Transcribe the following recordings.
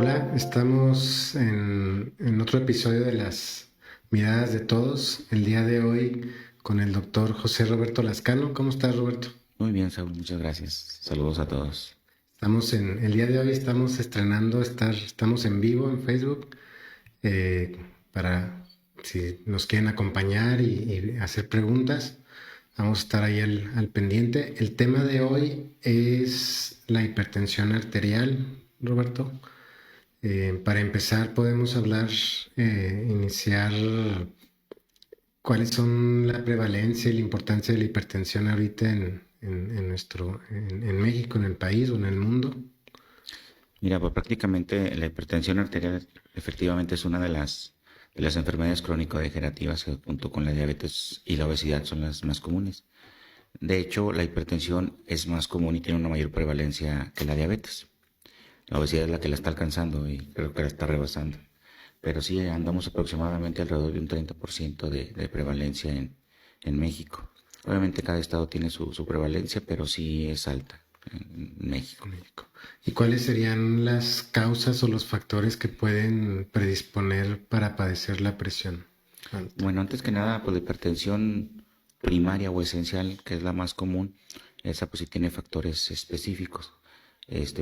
Hola, estamos en otro episodio de las miradas de todos. El día de hoy con el doctor José Roberto Lascano. ¿Cómo estás, Roberto? Muy bien, Saúl, muchas gracias. Saludos a todos. El día de hoy estamos estrenando, estamos en vivo en Facebook eh, para si nos quieren acompañar y hacer preguntas. Vamos a estar ahí al pendiente. El tema de hoy es la hipertensión arterial, Roberto. Para empezar, podemos iniciar cuáles son la prevalencia y la importancia de la hipertensión ahorita en México, en el país o en el mundo. Mira, pues prácticamente la hipertensión arterial efectivamente es una de las enfermedades crónico-degenerativas que junto con la diabetes y la obesidad son las más comunes. De hecho, la hipertensión es más común y tiene una mayor prevalencia que la diabetes. La obesidad es la que la está alcanzando y creo que la está rebasando. Pero sí andamos aproximadamente alrededor de un 30% de prevalencia en México. Obviamente cada estado tiene su prevalencia, pero sí es alta en México. México. ¿Y cuáles serían las causas o los factores que pueden predisponer para padecer la presión alta? Bueno, antes que nada, pues la hipertensión primaria o esencial, que es la más común, esa pues sí tiene factores específicos.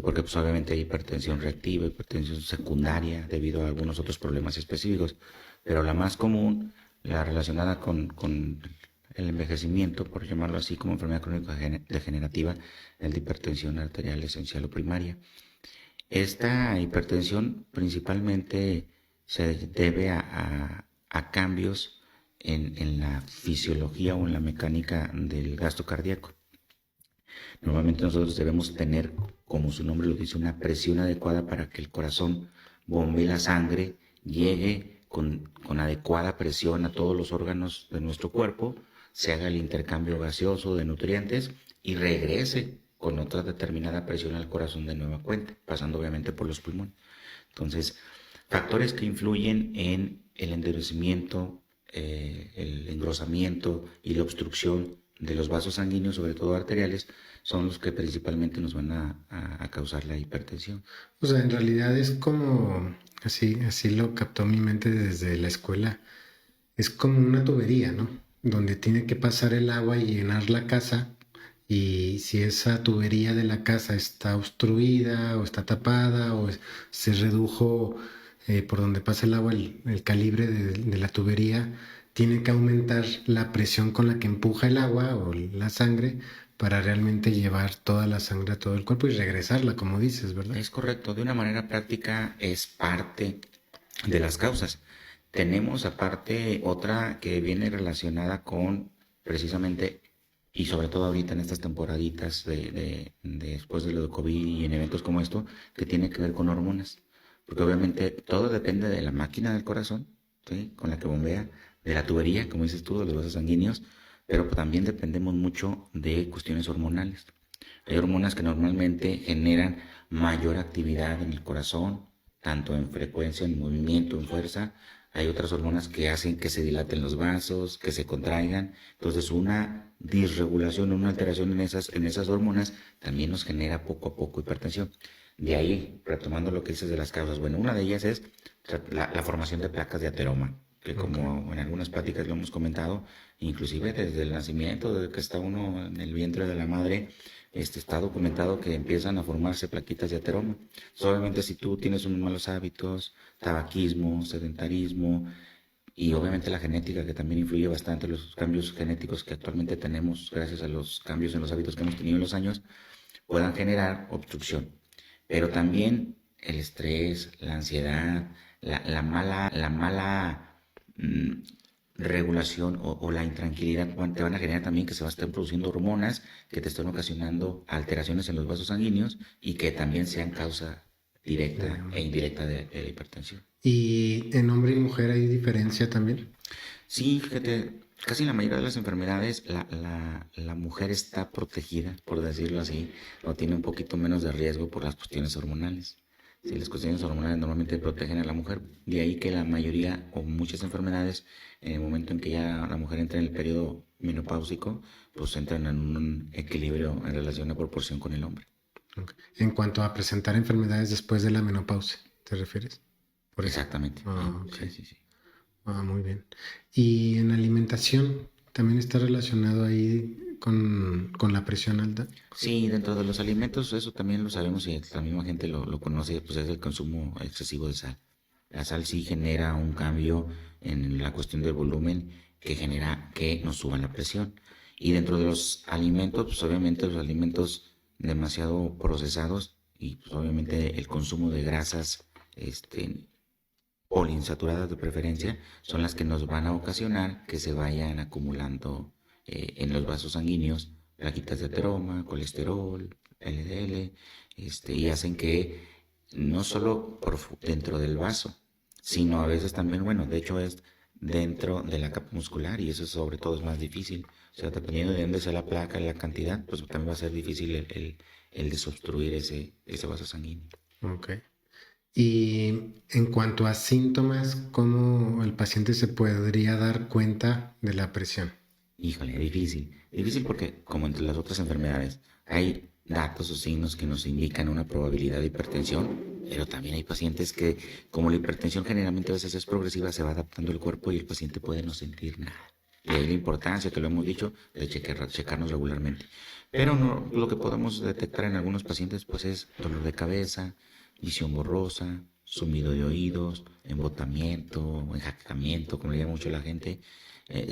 Porque pues obviamente hay hipertensión reactiva, hipertensión secundaria, debido a algunos otros problemas específicos. Pero la más común, la relacionada con el envejecimiento, por llamarlo así, como enfermedad crónica degenerativa, es la hipertensión arterial esencial o primaria. Esta hipertensión principalmente se debe a cambios en la fisiología o en la mecánica del gasto cardíaco. Normalmente nosotros debemos tener, como su nombre lo dice, una presión adecuada para que el corazón bombee la sangre, llegue con adecuada presión a todos los órganos de nuestro cuerpo, se haga el intercambio gaseoso de nutrientes y regrese con otra determinada presión al corazón de nueva cuenta, pasando obviamente por los pulmones. Entonces, factores que influyen en el endurecimiento, el engrosamiento y la obstrucción de los vasos sanguíneos, sobre todo arteriales, son los que principalmente nos van a causar la hipertensión. O sea, en realidad es como, así lo captó mi mente desde la escuela, es como una tubería, ¿no? Donde tiene que pasar el agua y llenar la casa. Y si esa tubería de la casa está obstruida o está tapada se redujo por donde pasa el agua el calibre de la tubería, tiene que aumentar la presión con la que empuja el agua o la sangre para realmente llevar toda la sangre a todo el cuerpo y regresarla, como dices, ¿verdad? Es correcto, de una manera práctica es parte de las causas. Tenemos aparte otra que viene relacionada con precisamente, y sobre todo ahorita en estas temporaditas después de lo de COVID y en eventos como esto, que tiene que ver con hormonas. Porque obviamente todo depende de la máquina del corazón, ¿sí? Con la que bombea, de la tubería, como dices tú, de los vasos sanguíneos, pero también dependemos mucho de cuestiones hormonales. Hay hormonas que normalmente generan mayor actividad en el corazón, tanto en frecuencia, en movimiento, en fuerza. Hay otras hormonas que hacen que se dilaten los vasos, que se contraigan. Entonces, una disregulación, una alteración en esas hormonas también nos genera poco a poco hipertensión. De ahí, retomando lo que dices de las causas, bueno, una de ellas es la formación de placas de ateroma, que como en algunas pláticas lo hemos comentado, inclusive desde el nacimiento, desde que está uno en el vientre de la madre, está documentado que empiezan a formarse plaquitas de ateroma. Obviamente si tú tienes unos malos hábitos, tabaquismo, sedentarismo y obviamente la genética que también influye bastante, los cambios genéticos que actualmente tenemos gracias a los cambios en los hábitos que hemos tenido en los años, puedan generar obstrucción. Pero también el estrés, la ansiedad, la mala regulación o la intranquilidad te van a generar también que se van a estar produciendo hormonas que te están ocasionando alteraciones en los vasos sanguíneos y que también sean causa directa e indirecta de la hipertensión. ¿Y en hombre y mujer hay diferencia también? Sí, fíjate, casi en la mayoría de las enfermedades la mujer está protegida, por decirlo así, o tiene un poquito menos de riesgo por las cuestiones hormonales. Sí, las cuestiones hormonales normalmente protegen a la mujer, de ahí que la mayoría o muchas enfermedades, en el momento en que ya la mujer entra en el periodo menopáusico, pues entran en un equilibrio en relación a proporción con el hombre. Ok. En cuanto a presentar enfermedades después de la menopausia. ¿te refieres? Por eso. Exactamente. Ah, ok. Sí, sí, sí. Ah, muy bien. Y en alimentación, ¿también está relacionado ahí con la presión alta? Sí, dentro de los alimentos, eso también lo sabemos y la misma gente lo conoce, pues es el consumo excesivo de sal. La sal sí genera un cambio en la cuestión del volumen que genera que nos suba la presión. Y dentro de los alimentos, pues obviamente los alimentos demasiado procesados y pues obviamente el consumo de grasas, este, poliinsaturadas de preferencia, son las que nos van a ocasionar que se vayan acumulando en los vasos sanguíneos plaquitas de ateroma, colesterol, LDL, y hacen que no solo dentro del vaso, sino a veces también, bueno, de hecho es dentro de la capa muscular y eso sobre todo es más difícil. O sea, dependiendo de dónde sea la placa y la cantidad, pues también va a ser difícil el desobstruir ese vaso sanguíneo. Ok. Y en cuanto a síntomas, ¿cómo el paciente se podría dar cuenta de la presión? Híjole, difícil. Difícil porque, como entre las otras enfermedades, hay datos o signos que nos indican una probabilidad de hipertensión, pero también hay pacientes que, como la hipertensión generalmente a veces es progresiva, se va adaptando el cuerpo y el paciente puede no sentir nada. Y ahí la importancia, que lo hemos dicho, de checarnos regularmente. Pero no, lo que podemos detectar en algunos pacientes pues es dolor de cabeza, visión borrosa, sumido de oídos, embotamiento, enjaquecamiento, como le llama mucho la gente,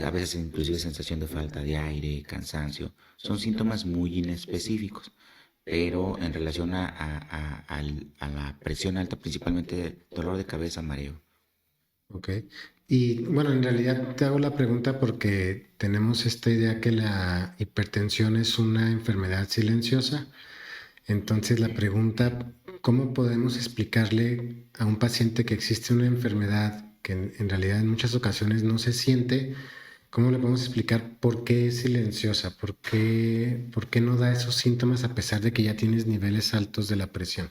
a veces inclusive sensación de falta de aire, cansancio. Son síntomas muy inespecíficos, pero en relación a la presión alta, principalmente dolor de cabeza, mareo. Ok. Y bueno, en realidad te hago la pregunta porque tenemos esta idea que la hipertensión es una enfermedad silenciosa. Entonces la pregunta, ¿cómo podemos explicarle a un paciente que existe una enfermedad que en realidad en muchas ocasiones no se siente? ¿Cómo le podemos explicar por qué es silenciosa? Por qué no da esos síntomas a pesar de que ya tienes niveles altos de la presión?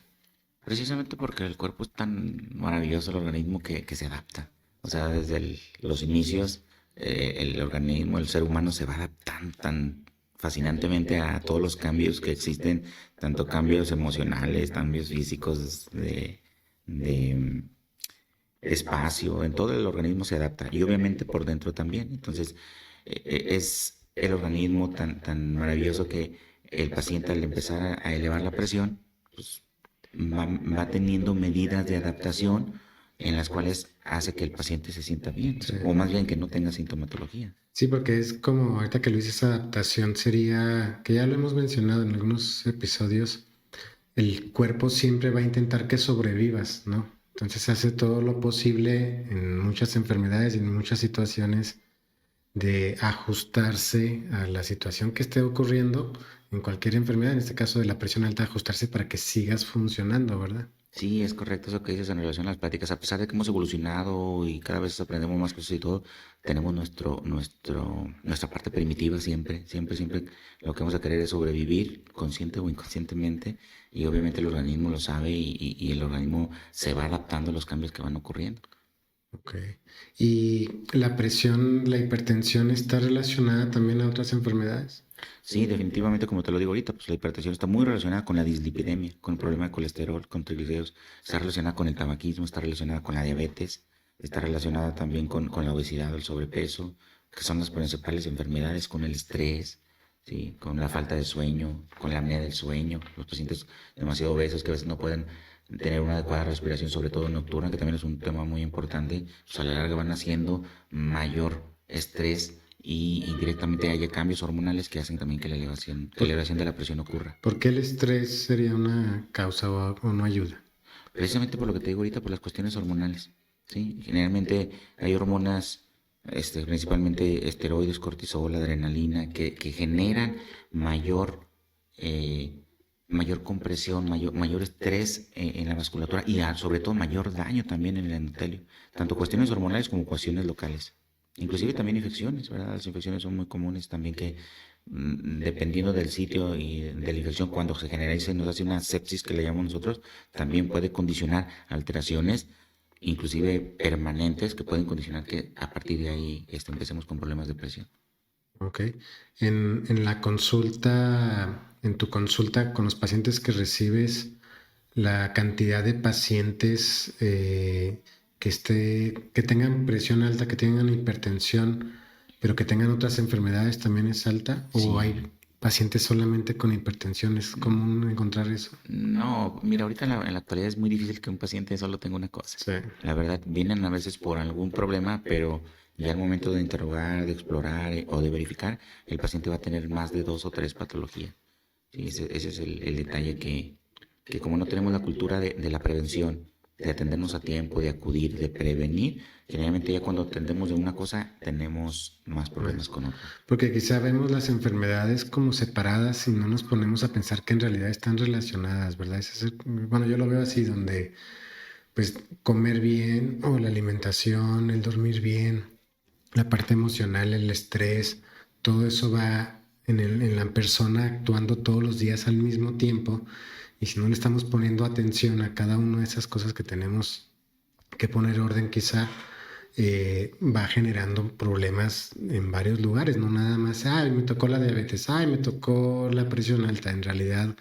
Precisamente porque el cuerpo es tan maravilloso, el organismo que se adapta. O sea, desde los inicios, el organismo, el ser humano se va adaptando tan fascinantemente a todos los cambios que existen, tanto cambios emocionales, cambios físicos, de espacio, en todo el organismo se adapta y obviamente por dentro también. Entonces, es el organismo tan maravilloso que el paciente al empezar a elevar la presión, pues va teniendo medidas de adaptación en las cuales hace que el paciente se sienta bien, Sí. o más bien que no tenga sintomatología. Sí, porque es como ahorita que lo dices, adaptación sería, que ya lo hemos mencionado en algunos episodios, el cuerpo siempre va a intentar que sobrevivas, ¿no? Entonces hace todo lo posible en muchas enfermedades y en muchas situaciones de ajustarse a la situación que esté ocurriendo en cualquier enfermedad, en este caso de la presión alta, ajustarse para que sigas funcionando, ¿verdad? Sí, es correcto eso que dices en relación a las pláticas. A pesar de que hemos evolucionado y cada vez aprendemos más cosas y todo, tenemos nuestra parte primitiva siempre, siempre, siempre. Lo que vamos a querer es sobrevivir, consciente o inconscientemente, y obviamente el organismo lo sabe y el organismo se va adaptando a los cambios que van ocurriendo. Ok. ¿Y la presión, la hipertensión está relacionada también a otras enfermedades? Sí, definitivamente, como te lo digo ahorita, pues la hipertensión está muy relacionada con la dislipidemia, con el problema de colesterol, con triglicéridos, está relacionada con el tabaquismo, está relacionada con la diabetes, está relacionada también con la obesidad, el sobrepeso, que son las principales enfermedades, con el estrés, ¿sí? Con la falta de sueño, con la apnea del sueño, los pacientes demasiado obesos que a veces no pueden tener una adecuada respiración, sobre todo nocturna, que también es un tema muy importante, pues a la larga van haciendo mayor estrés y indirectamente haya cambios hormonales que hacen también que la elevación de la presión ocurra. ¿Por qué el estrés sería una causa o no ayuda? Precisamente por lo que te digo ahorita, por las cuestiones hormonales. ¿Sí? Generalmente hay hormonas, principalmente esteroides, cortisol, adrenalina, que generan mayor, eh, mayor compresión, mayor estrés en la vasculatura y sobre todo mayor daño también en el endotelio. Tanto cuestiones hormonales como cuestiones locales. Inclusive también infecciones, ¿verdad? Las infecciones son muy comunes también que dependiendo del sitio y de la infección, cuando se generaliza y nos hace una sepsis que le llamamos nosotros, también puede condicionar alteraciones, inclusive permanentes, que pueden condicionar que a partir de ahí empecemos con problemas de presión. Ok. En la consulta, en tu consulta con los pacientes que recibes, la cantidad de pacientes que tengan presión alta, que tengan hipertensión, pero que tengan otras enfermedades también es alta? ¿O Sí. hay pacientes solamente con hipertensión? ¿Es común encontrar eso? No, mira, ahorita en la actualidad es muy difícil que un paciente solo tenga una cosa. Sí. La verdad, vienen a veces por algún problema, pero ya al momento de interrogar, de explorar o de verificar, el paciente va a tener más de dos o tres patologías. Sí, ese es el detalle que como no tenemos la cultura de la prevención, de atendernos a tiempo, de acudir, de prevenir, generalmente ya cuando atendemos de una cosa tenemos más problemas Más. con otra. Porque quizá vemos las enfermedades como separadas y no nos ponemos a pensar que en realidad están relacionadas, ¿verdad? Bueno, yo lo veo así, donde pues comer bien o la alimentación, el dormir bien, la parte emocional, el estrés, todo eso va en la persona actuando todos los días al mismo tiempo. Y si no le estamos poniendo atención a cada una de esas cosas que tenemos que poner orden, quizá va generando problemas en varios lugares, no nada más, ay, me tocó la diabetes, ay, me tocó la presión alta. En realidad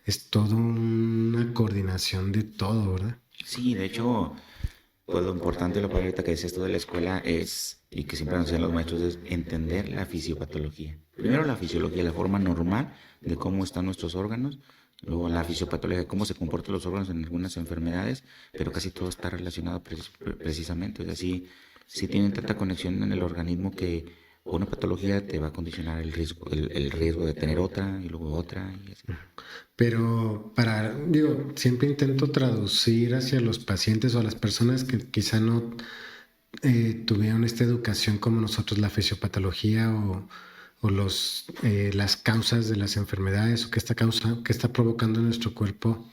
es todo una coordinación de todo, ¿verdad? Sí, de hecho, pues lo importante, lo padre ahorita que decías tú de la escuela es, y que siempre nos enseñan los maestros, es entender la fisiopatología. Primero la fisiología, la forma normal de cómo están nuestros órganos, luego la fisiopatología, cómo se comportan los órganos en algunas enfermedades, pero casi todo está relacionado precisamente. O sea, sí tienen tanta conexión en el organismo que una patología te va a condicionar el riesgo de tener otra y luego otra y así. Pero digo, siempre intento traducir hacia los pacientes o a las personas que quizá no tuvieron esta educación como nosotros, la fisiopatología o las causas de las enfermedades o qué está provocando en nuestro cuerpo.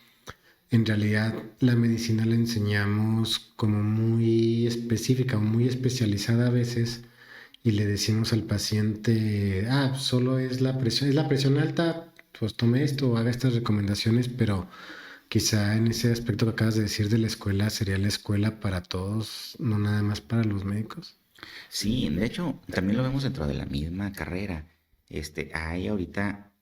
En realidad, la medicina la enseñamos como muy específica o muy especializada a veces y le decimos al paciente, solo es la presión alta, pues tome esto o haga estas recomendaciones, pero quizá en ese aspecto que acabas de decir de la escuela sería la escuela para todos, no nada más para los médicos. Sí, de hecho, también lo vemos dentro de la misma carrera. Hay ahorita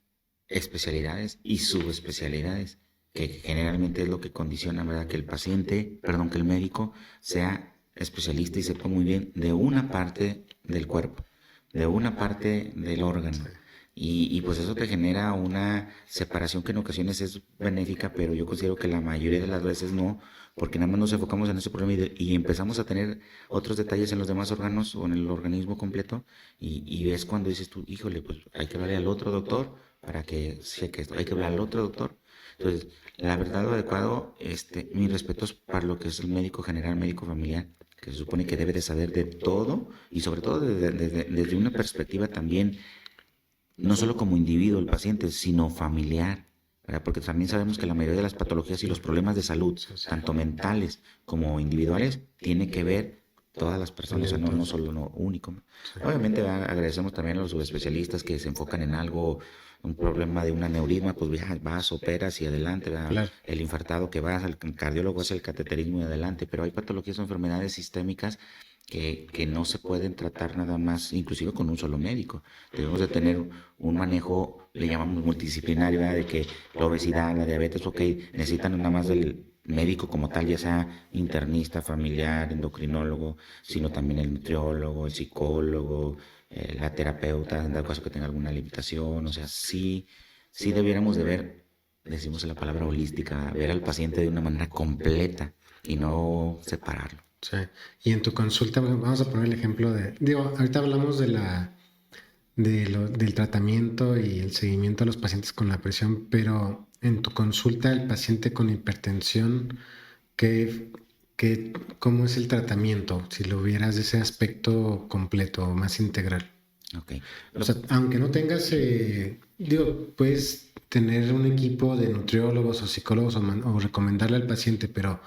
especialidades y subespecialidades, que generalmente es lo que condiciona, ¿verdad? Que el paciente, perdón, que el médico sea especialista y sepa muy bien de una parte del cuerpo, de una parte del órgano. Y pues eso te genera una separación que en ocasiones es benéfica, pero yo considero que la mayoría de las veces no, porque nada más nos enfocamos en ese problema y empezamos a tener otros detalles en los demás órganos o en el organismo completo y es cuando dices tú, híjole, pues hay que hablarle al otro doctor para que cheque esto, hay que hablar al otro doctor. Entonces, la verdad, lo adecuado, mis respetos para lo que es el médico general, médico familiar, que se supone que debe de saber de todo y sobre todo desde una perspectiva también no solo como individuo el paciente, sino familiar, ¿verdad? Porque también sabemos que la mayoría de las patologías y los problemas de salud, tanto mentales como individuales, tiene que ver todas las personas, o sea, no solo uno único. Obviamente agradecemos también a los subespecialistas que se enfocan en algo, un problema de un aneurisma, pues ya vas, operas y adelante, ¿verdad? Claro. El infartado que vas, al cardiólogo hace el cateterismo y adelante, pero hay patologías o enfermedades sistémicas que no se pueden tratar nada más, inclusive con un solo médico. Debemos de tener un manejo, le llamamos multidisciplinario, ¿verdad? De que la obesidad, la diabetes, ok, necesitan nada más del médico como tal, ya sea internista, familiar, endocrinólogo, sino también el nutriólogo, el psicólogo, la terapeuta, en dado caso que tenga alguna limitación, o sea, sí debiéramos de ver, decimos la palabra holística, ver al paciente de una manera completa y no separarlo. Sí. Y en tu consulta, bueno, vamos a poner el ejemplo digo, ahorita hablamos del tratamiento y el seguimiento a los pacientes con la presión, pero en tu consulta, el paciente con hipertensión, ¿qué, cómo es el tratamiento? Si lo vieras ese aspecto completo, más integral. Ok. O sea, aunque no tengas, digo, puedes tener un equipo de nutriólogos o psicólogos o recomendarle al paciente, pero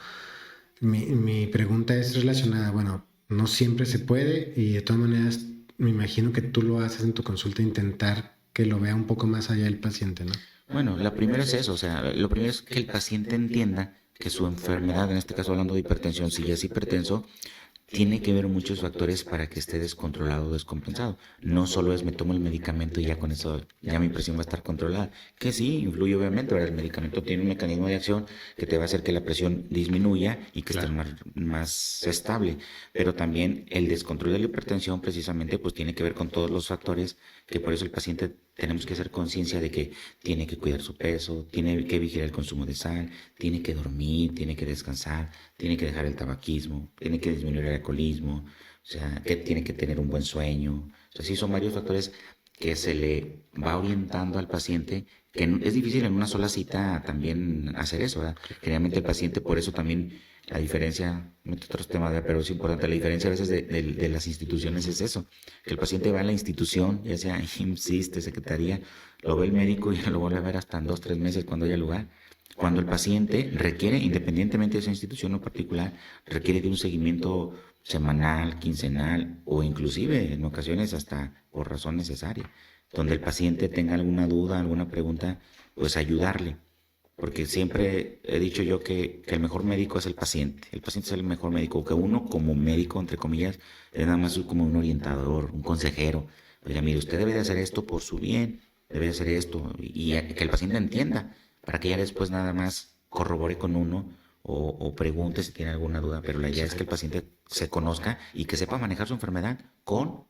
mi pregunta es relacionada, bueno, no siempre se puede y de todas maneras me imagino que tú lo haces en tu consulta, intentar que lo vea un poco más allá del paciente, ¿no? Bueno, la primera es eso, o sea, lo primero es que el paciente entienda que su enfermedad, en este caso hablando de hipertensión, si ya es hipertenso, tiene que ver muchos factores para que esté descontrolado o descompensado. No solo es me tomo el medicamento y ya con eso ya mi presión va a estar controlada. Que sí, influye obviamente, ¿verdad? El medicamento tiene un mecanismo de acción que te va a hacer que la presión disminuya y que estés más estable. Pero también el descontrol de la hipertensión precisamente pues tiene que ver con todos los factores que por eso el paciente tenemos que hacer conciencia de que tiene que cuidar su peso, tiene que vigilar el consumo de sal, tiene que dormir, tiene que descansar, tiene que dejar el tabaquismo, tiene que disminuir el alcoholismo, o sea, que tiene que tener un buen sueño. O sea, sí son varios factores que se le va orientando al paciente, que es difícil en una sola cita también hacer eso, ¿verdad? Generalmente el paciente, por eso también la diferencia, meto otros temas, ¿verdad? Pero es importante, la diferencia a veces de las instituciones es eso, que el paciente va a la institución, ya sea IMSS, ISSSTE, Secretaría, lo ve el médico y lo vuelve a ver hasta en 2, 3 meses cuando haya lugar. Cuando el paciente requiere, independientemente de esa institución o particular, requiere de un seguimiento semanal, quincenal o inclusive en ocasiones hasta por razón necesaria, donde el paciente tenga alguna duda, alguna pregunta, pues ayudarle. Porque siempre he dicho yo que el mejor médico es el paciente es el mejor médico, que uno como médico, entre comillas, es nada más como un orientador, un consejero. Oiga, mire, usted debe de hacer esto por su bien, debe de hacer esto, y que el paciente entienda, para que ya después nada más corrobore con uno o pregunte si tiene alguna duda, pero la idea es que el paciente se conozca y que sepa manejar su enfermedad con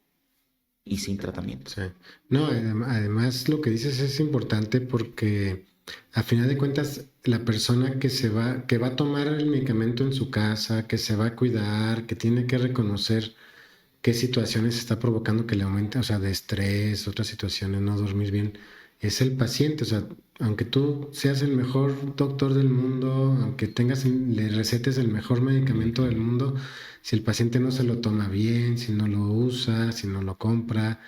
y sin tratamiento. Sí. No, además lo que dices es importante porque a final de cuentas la persona que va a tomar el medicamento en su casa, que se va a cuidar, que tiene que reconocer qué situaciones está provocando que le aumente, o sea, de estrés, otras situaciones, no dormir bien, es el paciente. O sea, aunque tú seas el mejor doctor del mundo, aunque le recetes el mejor medicamento del mundo, si el paciente no se lo toma bien, si no lo usa, si no lo compra,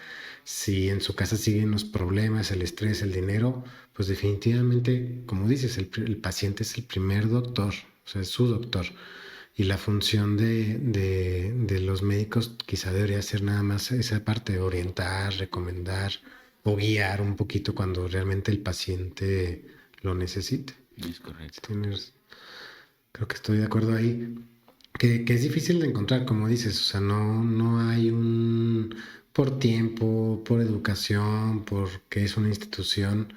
si en su casa siguen los problemas, el estrés, el dinero, pues definitivamente, como dices, el paciente es el primer doctor, o sea, es su doctor. Y la función de los médicos quizá debería ser nada más esa parte de orientar, recomendar o guiar un poquito cuando realmente el paciente lo necesite. Es correcto. Creo que estoy de acuerdo ahí. Que es difícil de encontrar, como dices, o sea, no hay un por tiempo, por educación, porque es una institución,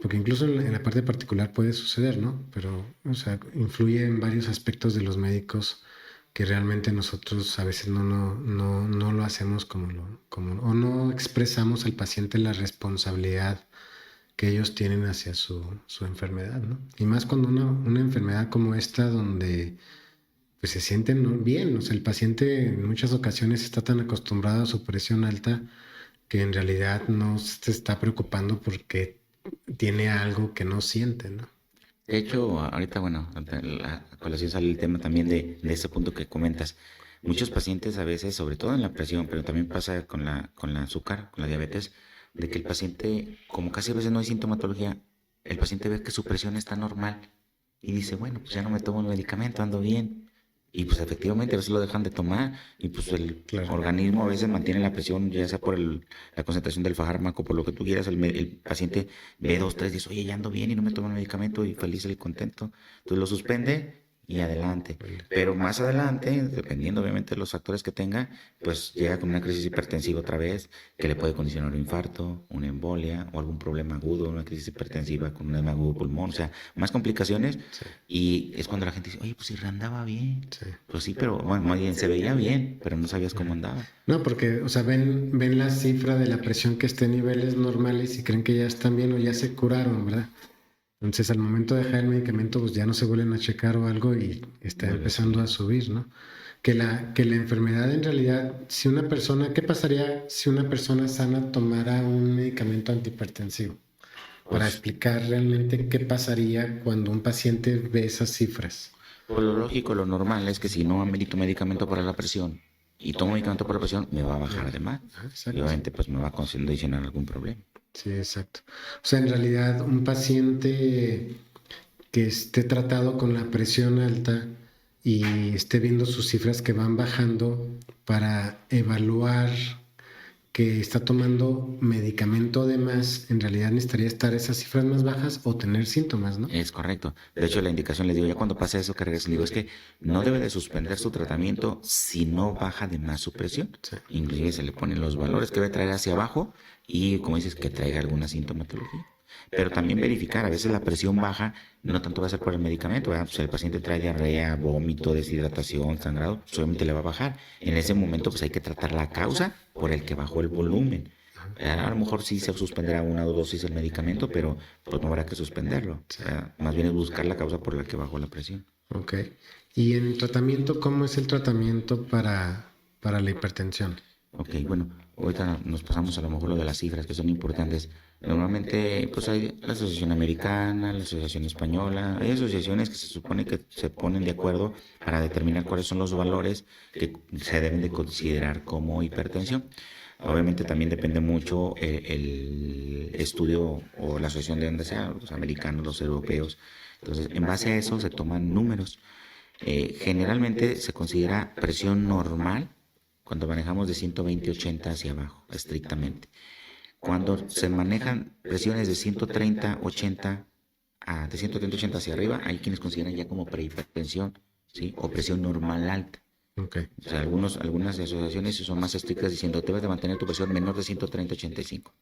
porque incluso en la parte particular puede suceder, ¿no? Pero, o sea, influye en varios aspectos de los médicos que realmente nosotros a veces no lo hacemos o no expresamos al paciente la responsabilidad que ellos tienen hacia su enfermedad, ¿no? Y más cuando una enfermedad como esta, donde pues se sienten bien, o sea, el paciente en muchas ocasiones está tan acostumbrado a su presión alta que en realidad no se está preocupando porque tiene algo que no siente, ¿no? De hecho, ahorita, bueno, a colación sale el tema también de ese punto que comentas. Muchos pacientes a veces, sobre todo en la presión, pero también pasa con la azúcar, con la diabetes, de que el paciente, como casi a veces no hay sintomatología, el paciente ve que su presión está normal y dice, bueno, pues ya no me tomo el medicamento, ando bien. Y pues efectivamente a veces lo dejan de tomar y pues el Claro. organismo a veces mantiene la presión, ya sea por la concentración del fármaco, por lo que tú quieras, el paciente ve 2, 3 días, oye, ya ando bien y no me tomo el medicamento y feliz y contento. Entonces lo suspende y adelante. Pero más adelante, dependiendo obviamente de los factores que tenga, pues llega con una crisis hipertensiva otra vez, que le puede condicionar un infarto, una embolia o algún problema agudo, una crisis hipertensiva con un edema agudo de pulmón, o sea, más complicaciones. Sí, Y es cuando la gente dice, oye, pues si andaba bien. sí. Pues sí, pero bueno, más bien se veía bien, pero no sabías cómo andaba. No, porque, o sea, ven la cifra de la presión que esté en niveles normales y creen que ya están bien o ya se curaron, ¿verdad? Entonces, al momento de dejar el medicamento, pues ya no se vuelven a checar o algo y está empezando a subir, ¿no? Que la enfermedad en realidad, si una persona, ¿qué pasaría si una persona sana tomara un medicamento antihipertensivo? Para Pues explicar realmente qué pasaría cuando un paciente ve esas cifras. por lo lógico, lo normal es que si no amerito medicamento para la presión y tomo medicamento para la presión, me va a bajar de más. Ajá, Y exacto. obviamente pues me va a condicionar algún problema. Sí, exacto. O sea, en realidad, un paciente que esté tratado con la presión alta y esté viendo sus cifras que van bajando para evaluar que está tomando medicamento además, en realidad necesitaría estar esas cifras más bajas o tener síntomas, ¿no? Es correcto. De hecho, la indicación les digo, ya cuando pasa eso que regresen, digo, es que no debe de suspender su tratamiento si no baja de más su presión. Sí. Inclusive se le ponen los valores que debe traer hacia abajo y, como dices, que traiga alguna sintomatología. Pero también verificar, a veces la presión baja no tanto va a ser por el medicamento, ¿verdad? Pues el paciente trae diarrea, vómito, deshidratación, sangrado, pues obviamente le va a bajar. En ese momento pues hay que tratar la causa por el que bajó el volumen. A lo mejor sí se suspenderá una o dosis el medicamento, pero pues no habrá que suspenderlo. Más bien es buscar la causa por la que bajó la presión. Ok. Y en el tratamiento, ¿cómo es el tratamiento para la hipertensión? Ok, bueno, ahorita nos pasamos a lo mejor lo de las cifras que son importantes. Normalmente, pues hay la Asociación Americana, la Asociación Española, hay asociaciones que se supone que se ponen de acuerdo para determinar cuáles son los valores que se deben de considerar como hipertensión. Obviamente también depende mucho el estudio o la asociación de donde sea, los americanos, los europeos. Entonces, en base a eso se toman números. Generalmente se considera presión normal cuando manejamos de 120-80 hacia abajo, estrictamente. Cuando se manejan presiones de 130-80 de 130-80 hacia arriba, hay quienes consideran ya como prehipertensión, ¿sí? O presión normal alta. Ok. O sea, algunas asociaciones son más estrictas diciendo debes de mantener tu presión menor de 130-85.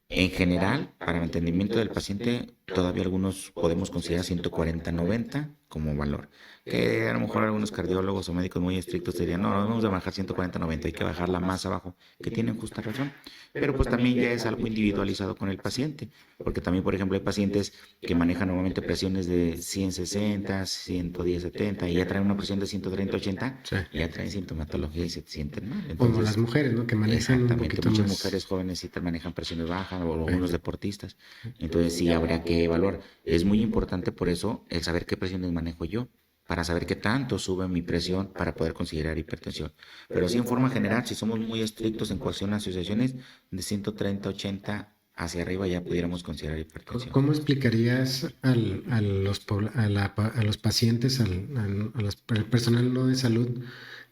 En general, para mantenimiento del paciente, todavía algunos podemos considerar 140-90 como valor. Que a lo mejor algunos cardiólogos o médicos muy estrictos dirían, no, no vamos a bajar 140-90, hay que bajarla más abajo, que tienen justa razón. Pero pues también ya es algo individualizado con el paciente, porque también, por ejemplo, hay pacientes que manejan normalmente presiones de 160, 110-70 y ya traen una presión de 130-80, Sí. y ya traen sintomatología y se sienten mal. Como Entonces, las mujeres, ¿no? Que manejan un exactamente, poquito muchas más. mujeres jóvenes sí manejan presiones bajas o Sí. algunos deportistas. Entonces sí habría que evaluar. Es muy importante por eso el saber qué presiones manejo yo, para saber qué tanto sube mi presión para poder considerar hipertensión. Pero sí en forma general, si somos muy estrictos en cuestión de asociaciones, de 130-80 hacia arriba ya pudiéramos considerar hipertensión. ¿Cómo explicarías a los pacientes, al personal no de salud,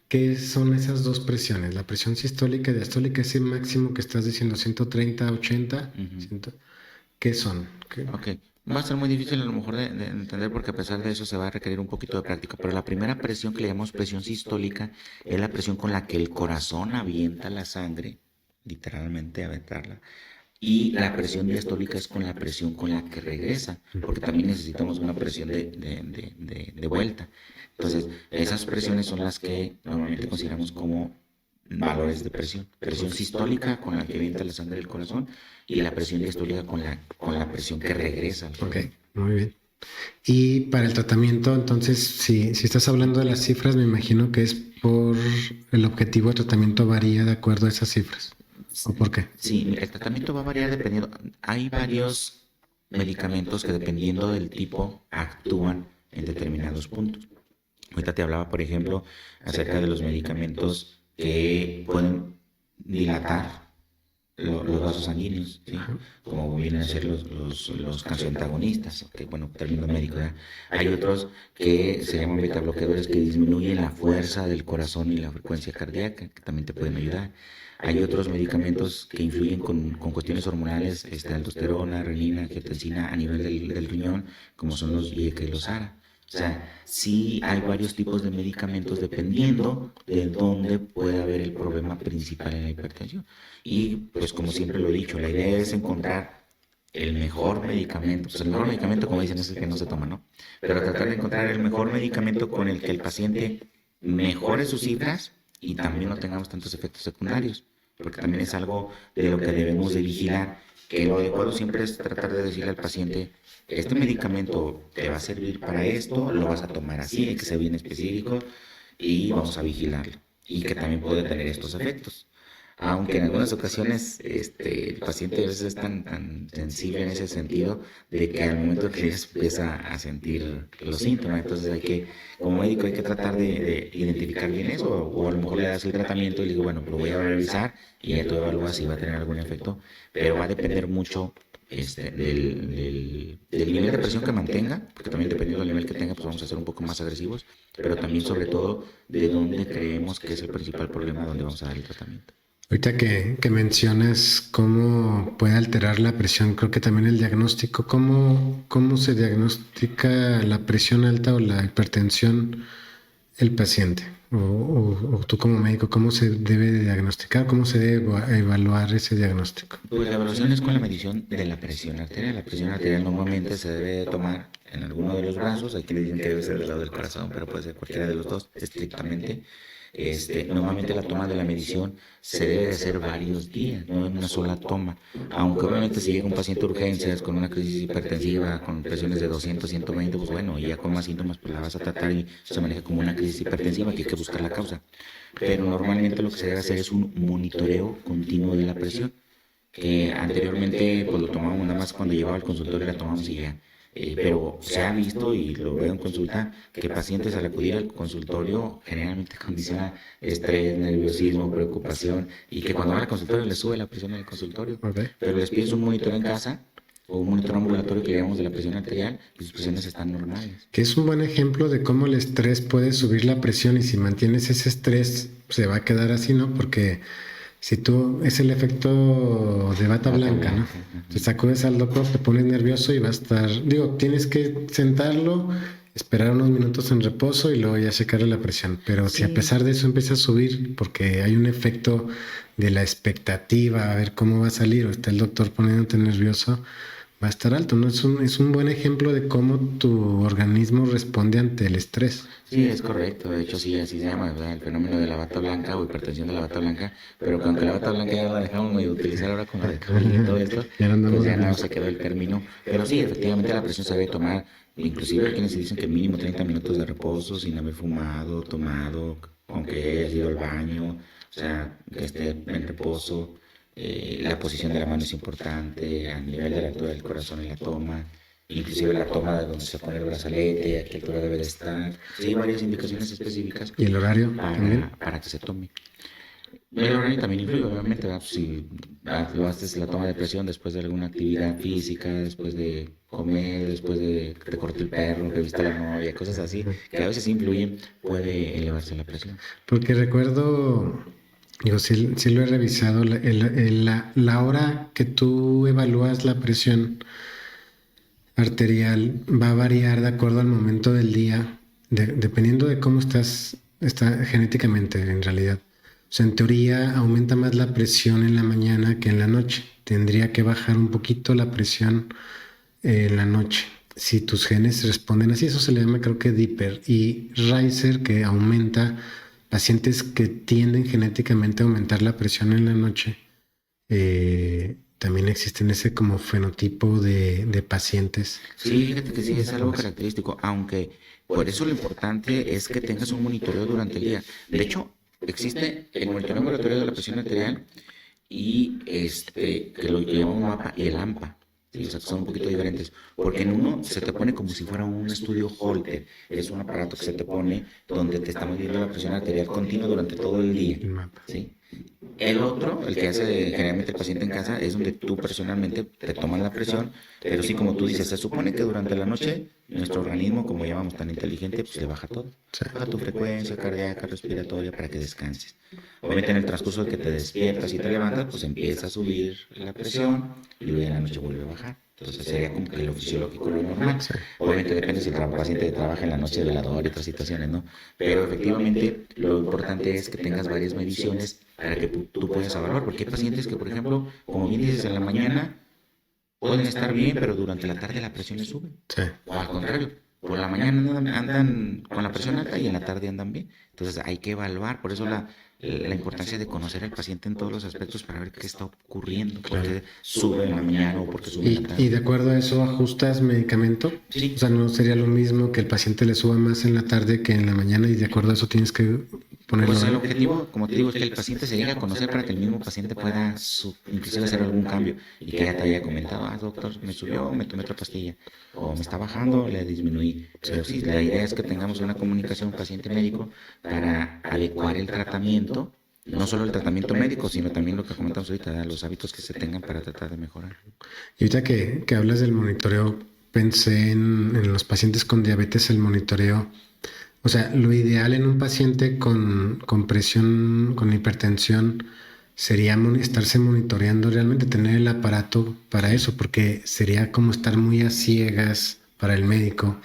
qué son esas dos presiones? La presión sistólica y diastólica, ese máximo que estás diciendo, 130-80, ¿qué son? Ok, va a ser muy difícil a lo mejor de entender porque a pesar de eso se va a requerir un poquito de práctica, pero la primera presión que le llamamos presión sistólica es la presión con la que el corazón avienta la sangre, literalmente aventarla, y la presión diastólica es con la presión con la que regresa, porque también necesitamos una presión de vuelta. Entonces, esas presiones son las que normalmente consideramos como valores de presión. Presión sistólica con la que avienta la sangre del corazón y la presión diastólica con la presión que regresa al Ok, corazón. muy bien. Y para el tratamiento, entonces, si estás hablando de las cifras, me imagino que es por el objetivo de tratamiento varía de acuerdo a esas cifras. ¿O por qué? Sí, el tratamiento va a variar dependiendo. Hay varios medicamentos que dependiendo del tipo actúan en determinados puntos. Ahorita te hablaba, por ejemplo, acerca de los medicamentos que pueden dilatar los vasos sanguíneos, ¿sí? Como vienen a ser los canceroantagonistas, que bueno, término médico, ¿verdad? Hay otros que se llaman betabloqueadores que disminuyen la fuerza del corazón y la frecuencia cardíaca, que también te pueden ayudar. Hay otros medicamentos que influyen con cuestiones hormonales, aldosterona, renina, angiotensina a nivel del riñón, como son los IECA y los ARA. O sea, sí hay varios tipos de medicamentos dependiendo de dónde puede haber el problema principal en la hipertensión. Y pues como siempre lo he dicho, la idea es encontrar el mejor medicamento. Pues el mejor medicamento, como dicen, es el que no se toma, ¿no? Pero tratar de encontrar el mejor medicamento con el que el paciente mejore sus cifras y también no tengamos tantos efectos secundarios, porque también es algo de lo que debemos de vigilar, que lo adecuado siempre es tratar de decirle al paciente, este medicamento te va a servir para esto, lo vas a tomar así, hay que ser bien específico y vamos a vigilarlo. Y que también puede tener estos efectos. Aunque en algunas ocasiones el paciente a veces es tan sensible en ese sentido de que al momento que ya empieza a sentir los síntomas, entonces como médico hay que tratar de identificar bien eso, o a lo mejor le das el tratamiento y le digo, bueno, lo voy a revisar y ya tú evalúas si va a tener algún efecto, pero va a depender mucho del nivel de presión que mantenga, porque también dependiendo del nivel que tenga, pues vamos a ser un poco más agresivos, pero también sobre todo de dónde creemos que es el principal problema donde vamos a dar el tratamiento. Ahorita que mencionas cómo puede alterar la presión, creo que también el diagnóstico, cómo se diagnostica la presión alta o la hipertensión el paciente o tú como médico, cómo se debe de diagnosticar, cómo se debe evaluar ese diagnóstico. Pues la evaluación es con la medición de la presión arterial. La presión arterial normalmente se debe tomar en alguno de los brazos. Hay quienes dicen que debe ser del lado del corazón, pero puede ser cualquiera de los dos, estrictamente. Normalmente la toma de la medición se debe de hacer varios días, no en una sola toma. Aunque obviamente si llega un paciente de urgencias con una crisis hipertensiva, con presiones de 200, 120, pues bueno, y ya con más síntomas, pues la vas a tratar y se maneja como una crisis hipertensiva que hay que buscar la causa. Pero normalmente lo que se debe hacer es un monitoreo continuo de la presión, que anteriormente pues lo tomábamos nada más cuando llevaba al consultorio, la tomamos y ya. Pero se ha visto y lo veo en consulta que pacientes al acudir al consultorio generalmente condiciona estrés, nerviosismo, preocupación y que cuando van al consultorio les sube la presión en el consultorio. Okay. Pero les pides un monitor en casa o un monitor ambulatorio que le llamamos de la presión arterial y sus presiones están normales. Que es un buen ejemplo de cómo el estrés puede subir la presión y si mantienes ese estrés se va a quedar así, ¿no? Porque si tú, es el efecto de bata blanca, ¿no? Te sacudes al doctor, te pones nervioso y va a estar, digo, tienes que sentarlo, esperar unos minutos en reposo y luego ya checarle la presión. Pero si a pesar de eso empieza a subir, porque hay un efecto de la expectativa, a ver cómo va a salir, o está el doctor poniéndote nervioso, va a estar alto, ¿no? Es un buen ejemplo de cómo tu organismo responde ante el estrés. Sí, es correcto. De hecho, sí, así se llama, ¿verdad? El fenómeno de la bata blanca o hipertensión de la bata blanca. Pero que aunque la bata blanca ya la dejamos de utilizar ahora con la de COVID y todo esto, pues ya no se quedó el término. Pero sí, efectivamente la presión se debe tomar. Inclusive hay quienes dicen que mínimo 30 minutos de reposo sin haber fumado, tomado, aunque haya ido al baño, o sea, que esté en reposo. La posición de la mano es importante, a nivel de la altura del corazón en la toma, inclusive la toma de donde se pone el brazalete, a qué altura debe de estar. Sí, hay varias indicaciones específicas ¿Y el horario también? para que se tome. El horario también influye, obviamente, ¿verdad? Si lo haces la toma de presión después de alguna actividad física, después de comer, después de que te corte el perro, que viste a la novia, cosas así, que a veces influyen, puede elevarse la presión. Porque recuerdo, digo, sí lo he revisado, la hora que tú evalúas la presión arterial va a variar de acuerdo al momento del día, dependiendo de cómo está genéticamente en realidad. O sea, en teoría aumenta más la presión en la mañana que en la noche. Tendría que bajar un poquito la presión en la noche. Si tus genes responden así, eso se le llama creo que Dipper. Y Reiser, que aumenta pacientes que tienden genéticamente a aumentar la presión en la noche. También existen ese como fenotipo de pacientes. Sí, fíjate que sí, es algo característico, aunque por eso lo importante es que tengas un monitoreo durante el día. De hecho, existe el monitoreo ambulatorio de la presión arterial y que lo llamamos MAPA y el AMPA. Sí, o sea, que son un poquito diferentes, porque en uno se te pone como si fuera un estudio Holter, es un aparato que se te pone donde te está midiendo la presión arterial continua durante todo el día, El mapa. ¿sí? El otro, el que hace generalmente el paciente en casa, es donde tú personalmente te tomas la presión, pero sí, como tú dices, se supone que durante la noche nuestro organismo, como llamamos tan inteligente, pues le baja todo. Sí. Baja tu frecuencia cardíaca, respiratoria para que descanses. Obviamente en el transcurso de que te despiertas y te levantas, pues empieza a subir la presión y luego en la noche vuelve a bajar. Entonces sería como que lo fisiológico, lo normal. Sí. Obviamente depende si el paciente trabaja en la noche de velador y otras situaciones, ¿no? Pero efectivamente lo importante es que tengas varias mediciones para que tú puedas evaluar, porque hay pacientes que, por ejemplo, como bien dices, en la mañana pueden estar bien, pero durante la tarde la presión les sube. Sí. O al contrario, por la mañana andan con la presión alta y en la tarde andan bien. Entonces hay que evaluar, por eso la importancia de conocer al paciente en todos los aspectos para ver qué está ocurriendo, por qué sube en la mañana o por qué sube en la tarde. Y de acuerdo a eso ajustas medicamento. Sí. O sea, no sería lo mismo que el paciente le suba más en la tarde que en la mañana y de acuerdo a eso tienes que ponerlo. Pues el objetivo, como te digo, es que el paciente se llegue a conocer para que el mismo paciente pueda inclusive hacer algún cambio y que ya te haya comentado, doctor, me subió, me tomé otra pastilla, o me está bajando, le disminuí. Pero sí, la idea es que tengamos una comunicación paciente-médico para adecuar el tratamiento, no solo el tratamiento médico, sino también lo que comentamos ahorita, los hábitos que se tengan para tratar de mejorar. Y ahorita que hablas del monitoreo, pensé en los pacientes con diabetes, el monitoreo. O sea, lo ideal en un paciente con presión, con hipertensión, sería estarse monitoreando realmente, tener el aparato para eso, porque sería como estar muy a ciegas para el médico,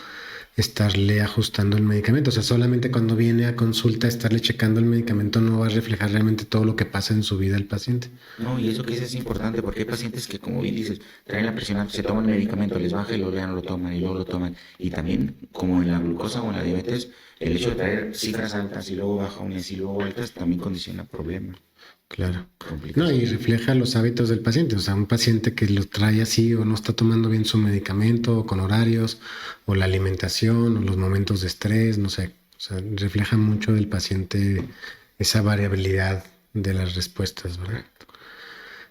estarle ajustando el medicamento. O sea, solamente cuando viene a consulta, estarle checando el medicamento no va a reflejar realmente todo lo que pasa en su vida el paciente. No, y eso que es importante porque hay pacientes que, como bien dices, traen la presión alta, se toman el medicamento, les baja y luego ya no lo toman y luego lo toman. Y también, como en la glucosa o en la diabetes, el hecho de traer cifras altas y luego bajones y luego altas también condiciona problemas, Claro. No, y complicaciones. refleja los hábitos del paciente. O sea, un paciente que lo trae así o no está tomando bien su medicamento o con horarios o la alimentación o los momentos de estrés, no sé. O sea, refleja mucho del paciente esa variabilidad de las respuestas, ¿verdad? Correcto.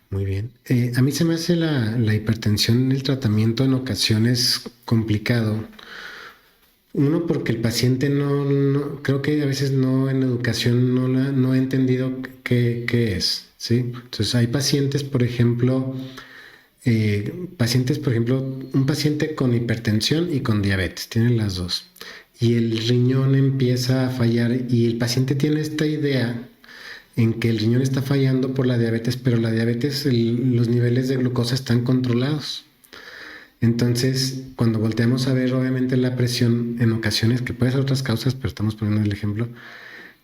Muy bien. A mí se me hace la hipertensión, el tratamiento en ocasiones complicado. Uno, porque el paciente creo que a veces no en educación no ha entendido qué es, ¿sí? Entonces hay pacientes, por ejemplo, un paciente con hipertensión y con diabetes, tienen las dos. Y el riñón empieza a fallar y el paciente tiene esta idea en que el riñón está fallando por la diabetes, pero la diabetes, los niveles de glucosa están controlados. Entonces, cuando volteamos a ver, obviamente la presión, en ocasiones, que puede ser otras causas, pero estamos poniendo el ejemplo,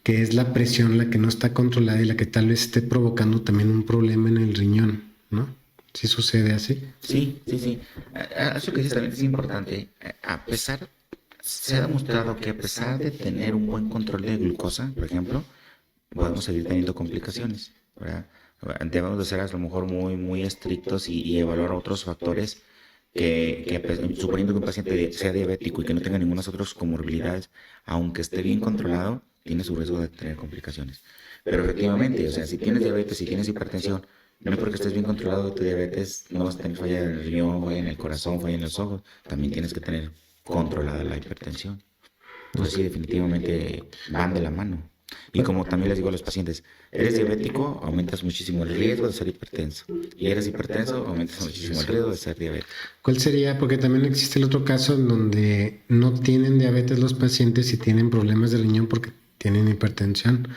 que es la presión la que no está controlada y la que tal vez esté provocando también un problema en el riñón, ¿no? ¿Sí sucede así? Sí, sí, sí. Eso que dices también es importante. Se ha demostrado que a pesar de tener un buen control de glucosa, por ejemplo, podemos seguir teniendo complicaciones, ¿verdad? Debemos de ser a lo mejor muy estrictos y evaluar otros factores suponiendo que un paciente sea diabético y que no tenga ninguna otras comorbilidades, aunque esté bien controlado, tiene su riesgo de tener complicaciones. Pero efectivamente, o sea, si tienes diabetes, si tienes hipertensión, no porque estés bien controlado de tu diabetes, no vas a tener falla en el riñón, falla en el corazón, falla en los ojos, también tienes que tener controlada la hipertensión. Entonces sí, definitivamente van de la mano. Y como también les digo a los pacientes, eres diabético, aumentas muchísimo el riesgo de ser hipertenso. Y eres hipertenso, aumentas muchísimo el riesgo de ser diabético. ¿Cuál sería? Porque también existe el otro caso en donde no tienen diabetes los pacientes y tienen problemas de riñón porque tienen hipertensión.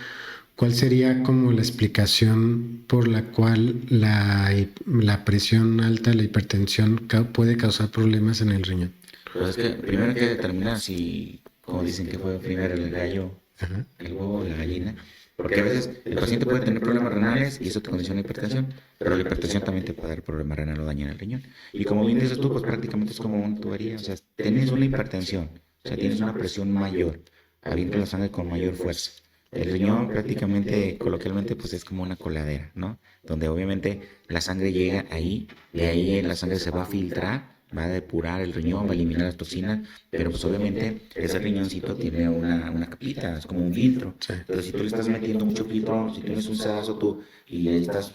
¿Cuál sería como la explicación por la cual la presión alta, la hipertensión puede causar problemas en el riñón? Pues es que primero hay que determinar si, como dicen que fue primero el gallo, Ajá. el huevo o la gallina, porque a veces el paciente puede tener problemas renales y eso te condiciona hipertensión, pero la hipertensión también te puede dar problema renal o daño en el riñón. Y como bien dices tú, pues prácticamente es como una tubería, o sea, tienes una hipertensión, o sea, tienes una presión mayor, avienta la sangre con mayor fuerza. El riñón prácticamente, coloquialmente, pues es como una coladera, ¿no? Donde obviamente la sangre llega ahí, de ahí la sangre se va a filtrar, va a depurar el riñón, va a eliminar las toxinas, pero pues obviamente ese riñoncito tiene una capita, es como un filtro. Sí. Entonces si tú le estás metiendo mucho filtro, si tienes un sedazo tú y ahí estás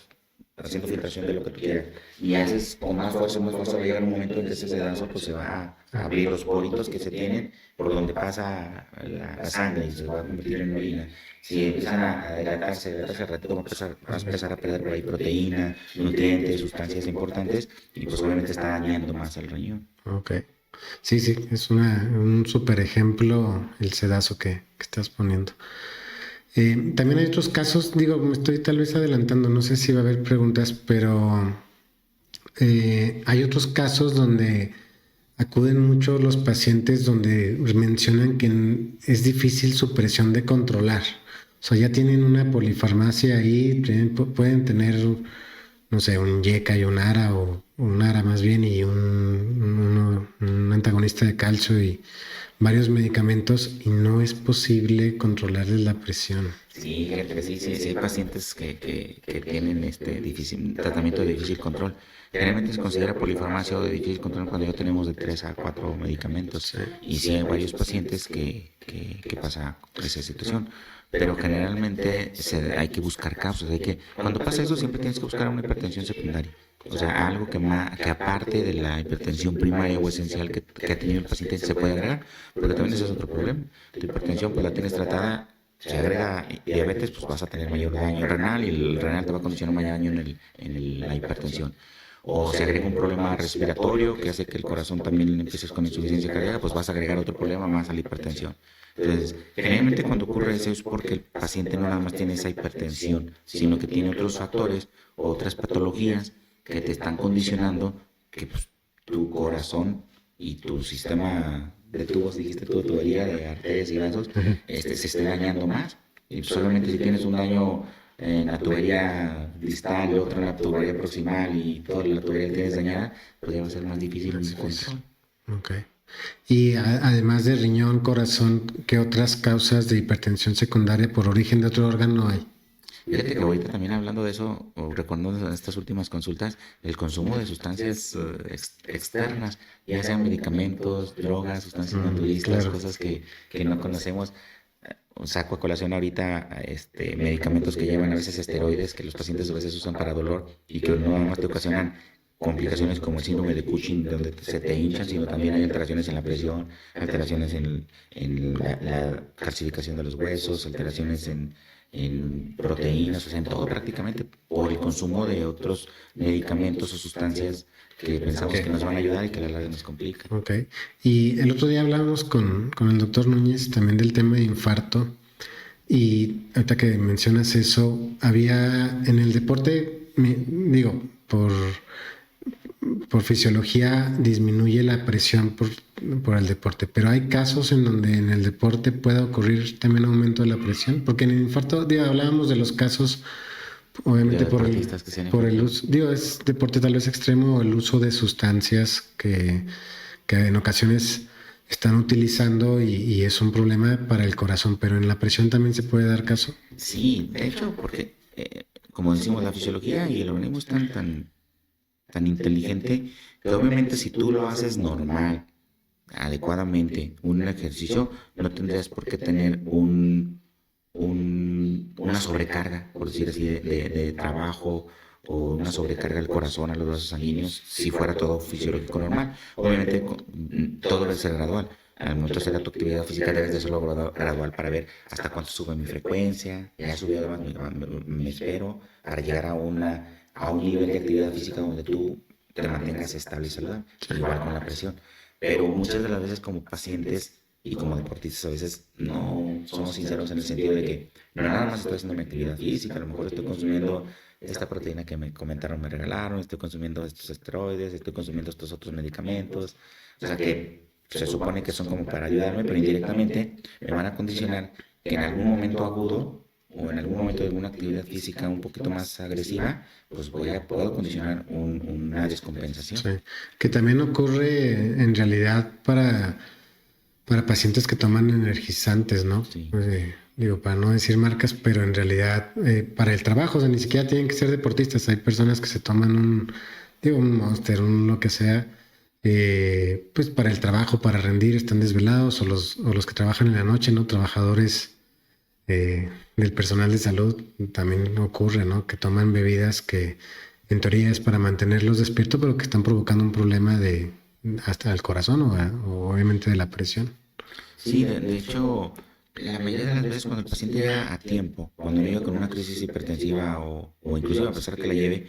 haciendo filtración de lo que tú quieras y haces con más fuerza, va a llegar un momento en que ese sedazo pues se va a abrir los poritos que se tienen por donde pasa la sangre y se va a convertir en orina. Si empiezan a hidratarse al ratito va a empezar a perder por ahí proteína, nutrientes, sustancias importantes y pues obviamente está dañando más el riñón. Ok. Sí, sí, es un súper ejemplo el sedazo que estás poniendo. También hay otros casos, digo, me estoy tal vez adelantando, no sé si va a haber preguntas, pero hay otros casos donde acuden mucho los pacientes donde mencionan que es difícil su presión de controlar. O sea, ya tienen una polifarmacia ahí, pueden tener, no sé, un YECA y un ARA, o un ARA más bien, y un antagonista de calcio y varios medicamentos, y no es posible controlarles la presión. Sí, fíjate que sí, sí, sí hay pacientes que tienen tratamiento de difícil control. Generalmente se considera polifarmacia o de difícil control cuando ya tenemos de 3 a 4 medicamentos. Sí. Y sí hay varios pacientes que pasa esa situación. Pero generalmente hay que buscar causas. Cuando pasa eso siempre tienes que buscar una hipertensión secundaria. O sea, algo que aparte de la hipertensión primaria o esencial que ha tenido el paciente se puede agregar, porque también ese es otro problema. Tu hipertensión pues la tienes tratada, se agrega diabetes, pues vas a tener mayor daño renal y el renal te va a condicionar mayor daño la hipertensión. O se agrega un problema respiratorio que hace que el corazón también empieces con insuficiencia cardíaca, pues vas a agregar otro problema más a la hipertensión. Entonces, generalmente cuando ocurre eso es porque el paciente no nada más tiene esa hipertensión, sino que tiene otros factores, otras patologías que te están condicionando que pues, tu corazón y tu sistema de tubos, dijiste tú, tubería de arterias y vasos, se esté dañando más. Y solamente si tienes un daño en la tubería distal y otro en la tubería proximal y toda la tubería que tienes dañada, pues ya va a ser más difícil un control. Ok. Y además de riñón, corazón, ¿qué otras causas de hipertensión secundaria por origen de otro órgano hay? Fíjate que ahorita también hablando de eso, o recordando en estas últimas consultas, el consumo de sustancias externas, ya sean medicamentos, drogas, sustancias naturistas, Claro. cosas que no conocemos. Saco a colación ahorita medicamentos que llevan a veces esteroides que los pacientes a veces usan para dolor y que no nada más te ocasionan complicaciones como el síndrome de Cushing, donde se te hinchan, sino también hay alteraciones en la presión, alteraciones en la calcificación de los huesos, alteraciones en proteínas, o sea, en todo prácticamente por el consumo de otros medicamentos o sustancias que pensamos que nos van a ayudar y que a la larga nos complican. Ok. Y el otro día hablábamos con el doctor Núñez también del tema de infarto. Y ahorita que mencionas eso, había en el deporte, digo, por fisiología disminuye la presión por el deporte, pero hay casos en donde en el deporte puede ocurrir también aumento de la presión, porque en el infarto, digo, hablábamos de los casos, obviamente Deportistas que sean por el infartados. uso, digo, es deporte tal vez extremo, o el uso de sustancias que en ocasiones están utilizando y es un problema para el corazón, pero en la presión también se puede dar caso. Sí, de hecho, porque como decimos, la fisiología y el organismo es tan inteligente que obviamente si tú lo haces normal, adecuadamente, un ejercicio, no tendrías por qué tener una sobrecarga, por decir así, de trabajo o una sobrecarga del corazón a los vasos sanguíneos si fuera todo fisiológico normal. Obviamente todo debe ser gradual. Al momento de hacer tu actividad física debes de hacerlo gradual para ver hasta cuánto sube mi frecuencia, ya subió además, me espero para llegar a un nivel de actividad física donde tú te mantengas estable y saludable, igual con la presión. Pero muchas de las veces como pacientes y como deportistas a veces no somos sinceros en el sentido de que no nada más estoy haciendo mi actividad física, a lo mejor estoy consumiendo esta proteína que me comentaron, me regalaron, estoy consumiendo estos esteroides, estoy consumiendo estos otros medicamentos, o sea que se supone que son como para ayudarme, pero indirectamente me van a condicionar que en algún momento agudo o en algún momento de alguna actividad física un poquito más agresiva, pues puedo condicionar una descompensación. Sí. Que también ocurre en realidad para pacientes que toman energizantes, ¿no? Sí. Digo, para no decir marcas, pero en realidad para el trabajo, o sea, ni siquiera tienen que ser deportistas. Hay personas que se toman un Monster, un lo que sea, pues para el trabajo, para rendir, están desvelados, o los que trabajan en la noche, ¿no? Trabajadores del personal de salud, también ocurre, ¿no? Que toman bebidas que en teoría es para mantenerlos despiertos, pero que están provocando un problema de hasta el corazón o obviamente de la presión. Sí, de hecho, la mayoría de las veces cuando el paciente llega a tiempo, cuando llega con una crisis hipertensiva o incluso a pesar que la lleve,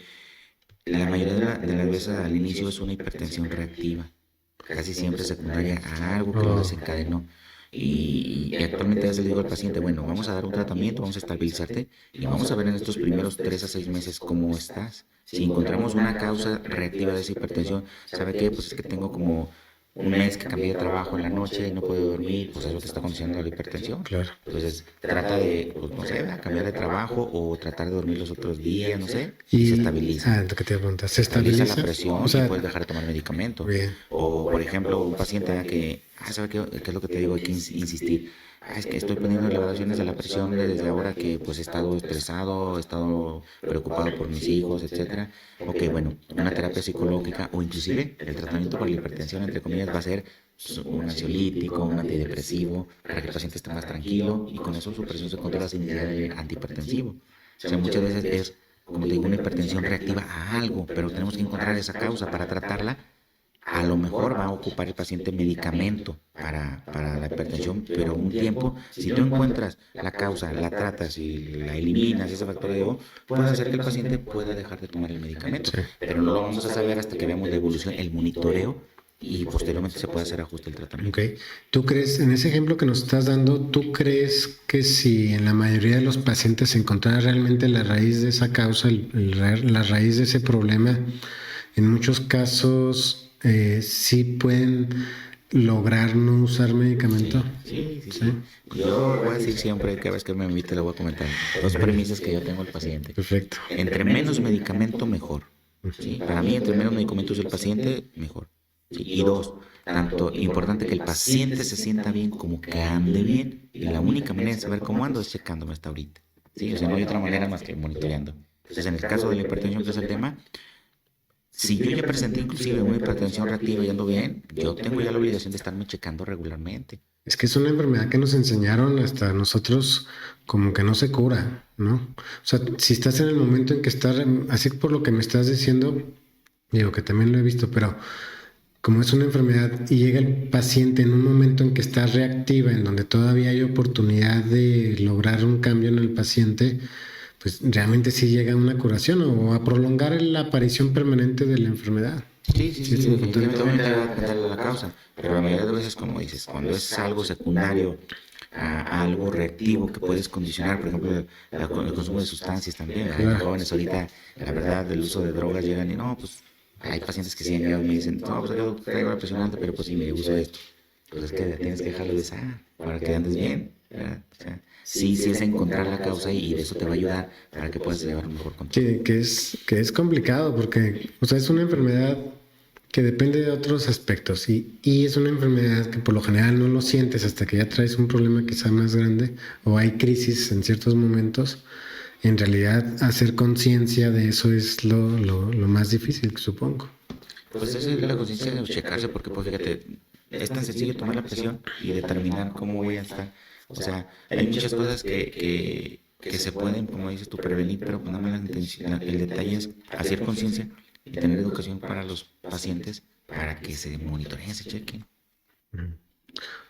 la mayoría de las veces al inicio es una hipertensión reactiva, casi siempre secundaria a algo que lo desencadenó. Y actualmente ya se le digo al paciente, bueno, vamos a dar un tratamiento, vamos a estabilizarte y vamos a ver en estos primeros 3 a 6 meses cómo estás. Si encontramos una causa reactiva de esa hipertensión, ¿sabe qué? Pues es que tengo como un mes que cambié de trabajo en la noche y no puedo dormir, pues eso te está condicionando la hipertensión. Claro. Entonces trata de, pues, no sé, cambiar de trabajo o tratar de dormir los otros días, no sé, y se estabiliza. Lo que te preguntas, Se ¿se estabiliza la estabiliza? presión O y sea, puedes dejar de tomar medicamento. bien. O, por ejemplo, un paciente que, ¿sabe qué es lo que te digo? Hay que insistir. Es que estoy poniendo elevaciones de la presión desde ahora que pues he estado estresado, he estado preocupado por mis hijos, etcétera. Ok, bueno, una terapia psicológica o inclusive el tratamiento para la hipertensión, entre comillas, va a ser pues, un ansiolítico, un antidepresivo, para que el paciente esté más tranquilo y con eso su presión se controla sin necesidad de antihipertensivo. O sea, muchas veces es, como te digo, una hipertensión reactiva a algo, pero tenemos que encontrar esa causa para tratarla. A lo mejor va a ocupar el paciente medicamento para la hipertensión, pero un tiempo, si tú encuentras la causa, la tratas y la eliminas, ese factor de riesgo, puede hacer que el paciente pueda dejar de tomar el medicamento. Sí. Pero no lo vamos a saber hasta que veamos la evolución, el monitoreo y posteriormente se puede hacer ajuste del tratamiento. Ok. ¿Tú crees, en ese ejemplo que nos estás dando, tú crees que si en la mayoría de los pacientes se encontrara realmente la raíz de esa causa, la raíz de ese problema, en muchos casos sí pueden lograr no usar medicamento? Sí. Yo voy a decir siempre, cada vez que me invite, le voy a comentar dos premisas que yo tengo al paciente. Perfecto. Entre menos medicamento, mejor. ¿Sí? Para mí, entre menos medicamentos el paciente, mejor. ¿Sí? Y dos, tanto importante que el paciente se sienta bien como que ande bien. Y la única manera de saber cómo ando es checándome hasta ahorita. ¿Sí? O sea, no hay otra manera más que monitoreando. Entonces, en el caso de la hipertensión, que es el tema, si yo ya presenté inclusive una hipertensión reactiva y ando bien, yo tengo ya la obligación de estarme checando regularmente. Es que es una enfermedad que nos enseñaron hasta nosotros como que no se cura, ¿no? O sea, si estás en el momento en que estás, así por lo que me estás diciendo, digo que también lo he visto, pero como es una enfermedad y llega el paciente en un momento en que está reactiva, en donde todavía hay oportunidad de lograr un cambio en el paciente, pues realmente sí llega a una curación o a prolongar la aparición permanente de la enfermedad. Sí, es importante. Definitivamente va a depender de la causa, pero la mayoría de veces, como dices, cuando es algo secundario a algo reactivo que puedes condicionar, por ejemplo, el consumo de sustancias también. Hay Claro. jóvenes ahorita, la verdad, del uso de drogas llegan y no, pues hay pacientes que sí me dicen, no, pues yo traigo la presión alta, pero pues sí me uso esto. Pues es que tienes que dejarlo de usar para que andes bien, ¿verdad? O sea, sí es encontrar la causa y de eso te va a ayudar para que puedas llevar un mejor control. Que es complicado porque, o sea, es una enfermedad que depende de otros aspectos y es una enfermedad que por lo general no lo sientes hasta que ya traes un problema quizá más grande o hay crisis en ciertos momentos. En realidad, hacer conciencia de eso es lo más difícil, supongo. Pues esa es la conciencia de checarse, porque pues fíjate, es tan sencillo tomar la presión y determinar cómo voy a estar. O sea, hay muchas cosas que se pueden, como dices tú, prevenir, pero pues nada más el detalle es hacer conciencia y tener educación para los pacientes para que se monitoreen, se chequen.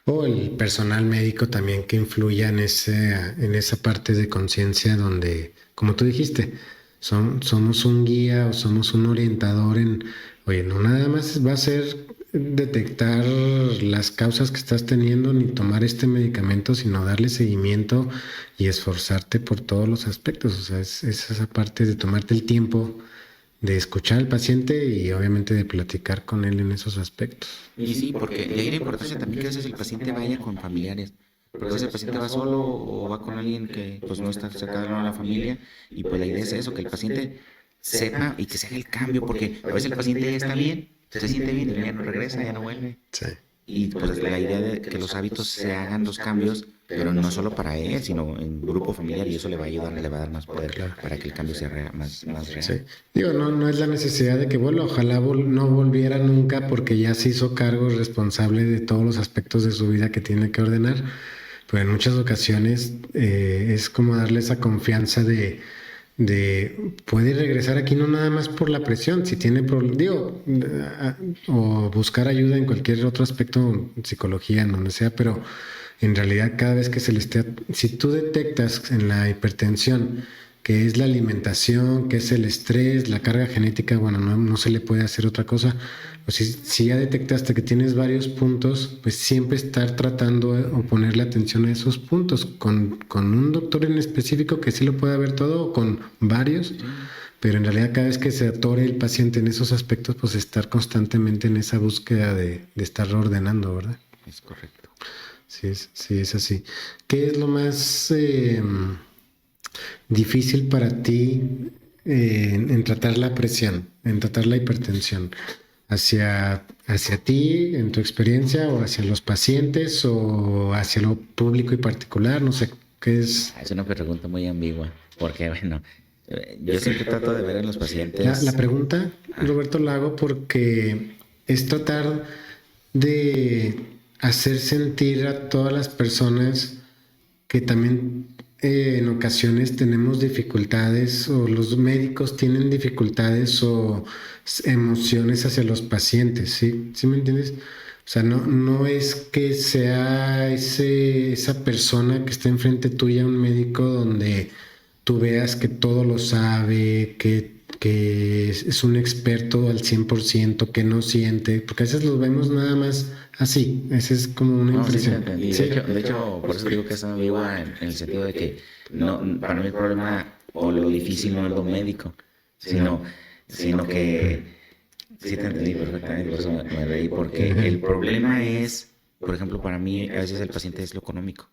O el personal médico también que influya en esa parte de conciencia donde, como tú dijiste, somos un guía o somos un orientador en, oye, no nada más va a ser detectar las causas que estás teniendo ni tomar este medicamento, sino darle seguimiento y esforzarte por todos los aspectos. O sea, es esa parte de tomarte el tiempo de escuchar al paciente y obviamente de platicar con él en esos aspectos. Y sí, porque de ahí la importancia también que a veces el paciente vaya con familiares. Porque a veces el paciente va solo o va con alguien que pues no está cercano a la familia y pues la idea es eso, que el paciente sepa y que se haga el cambio, porque a veces el paciente ya está bien, se siente bien y ya no regresa, ya no vuelve. Sí. Y pues la idea de que los hábitos se hagan los cambios, pero no solo para él, sino en grupo familiar y eso le va a ayudar, le va a dar más poder Claro. para que el cambio sea más real. Sí. Digo, no es la necesidad de que vuelva, ojalá no volviera nunca porque ya se hizo cargo responsable de todos los aspectos de su vida que tiene que ordenar, pero en muchas ocasiones es como darle esa confianza de puede regresar aquí no nada más por la presión, si tiene digo, o buscar ayuda en cualquier otro aspecto, psicología, en donde sea, pero en realidad cada vez que se le esté, si tú detectas en la hipertensión que es la alimentación, que es el estrés, la carga genética, bueno, no se le puede hacer otra cosa. O si ya detectaste que tienes varios puntos, pues siempre estar tratando o ponerle atención a esos puntos con un doctor en específico que sí lo pueda ver todo o con varios, pero en realidad cada vez que se atore el paciente en esos aspectos, pues estar constantemente en esa búsqueda de estar ordenando, ¿verdad? Es correcto. Sí, es así. ¿Qué es lo más difícil para ti en tratar la presión, en tratar la hipertensión? ¿Hacia ti, en tu experiencia, o hacia los pacientes, o hacia lo público y particular? No sé, ¿qué es? Es una pregunta muy ambigua, porque bueno, yo siempre trato de ver en los pacientes. La pregunta, Roberto, la hago porque es tratar de hacer sentir a todas las personas que también en ocasiones tenemos dificultades o los médicos tienen dificultades o emociones hacia los pacientes, ¿sí? ¿Sí me entiendes? O sea, no es que sea esa persona que está enfrente tuya, un médico donde tú veas que todo lo sabe, que es un experto al 100%, que no siente, porque a veces los vemos nada más así, esa es como una No, sí te impresión. entendí. Sí, De hecho, por eso digo que es ambigua en el sentido de que no, para mí el problema o lo difícil no es lo médico, sino, sino que sí te entendí perfectamente, por eso me reí, porque el problema es, por ejemplo, para mí a veces el paciente es lo económico.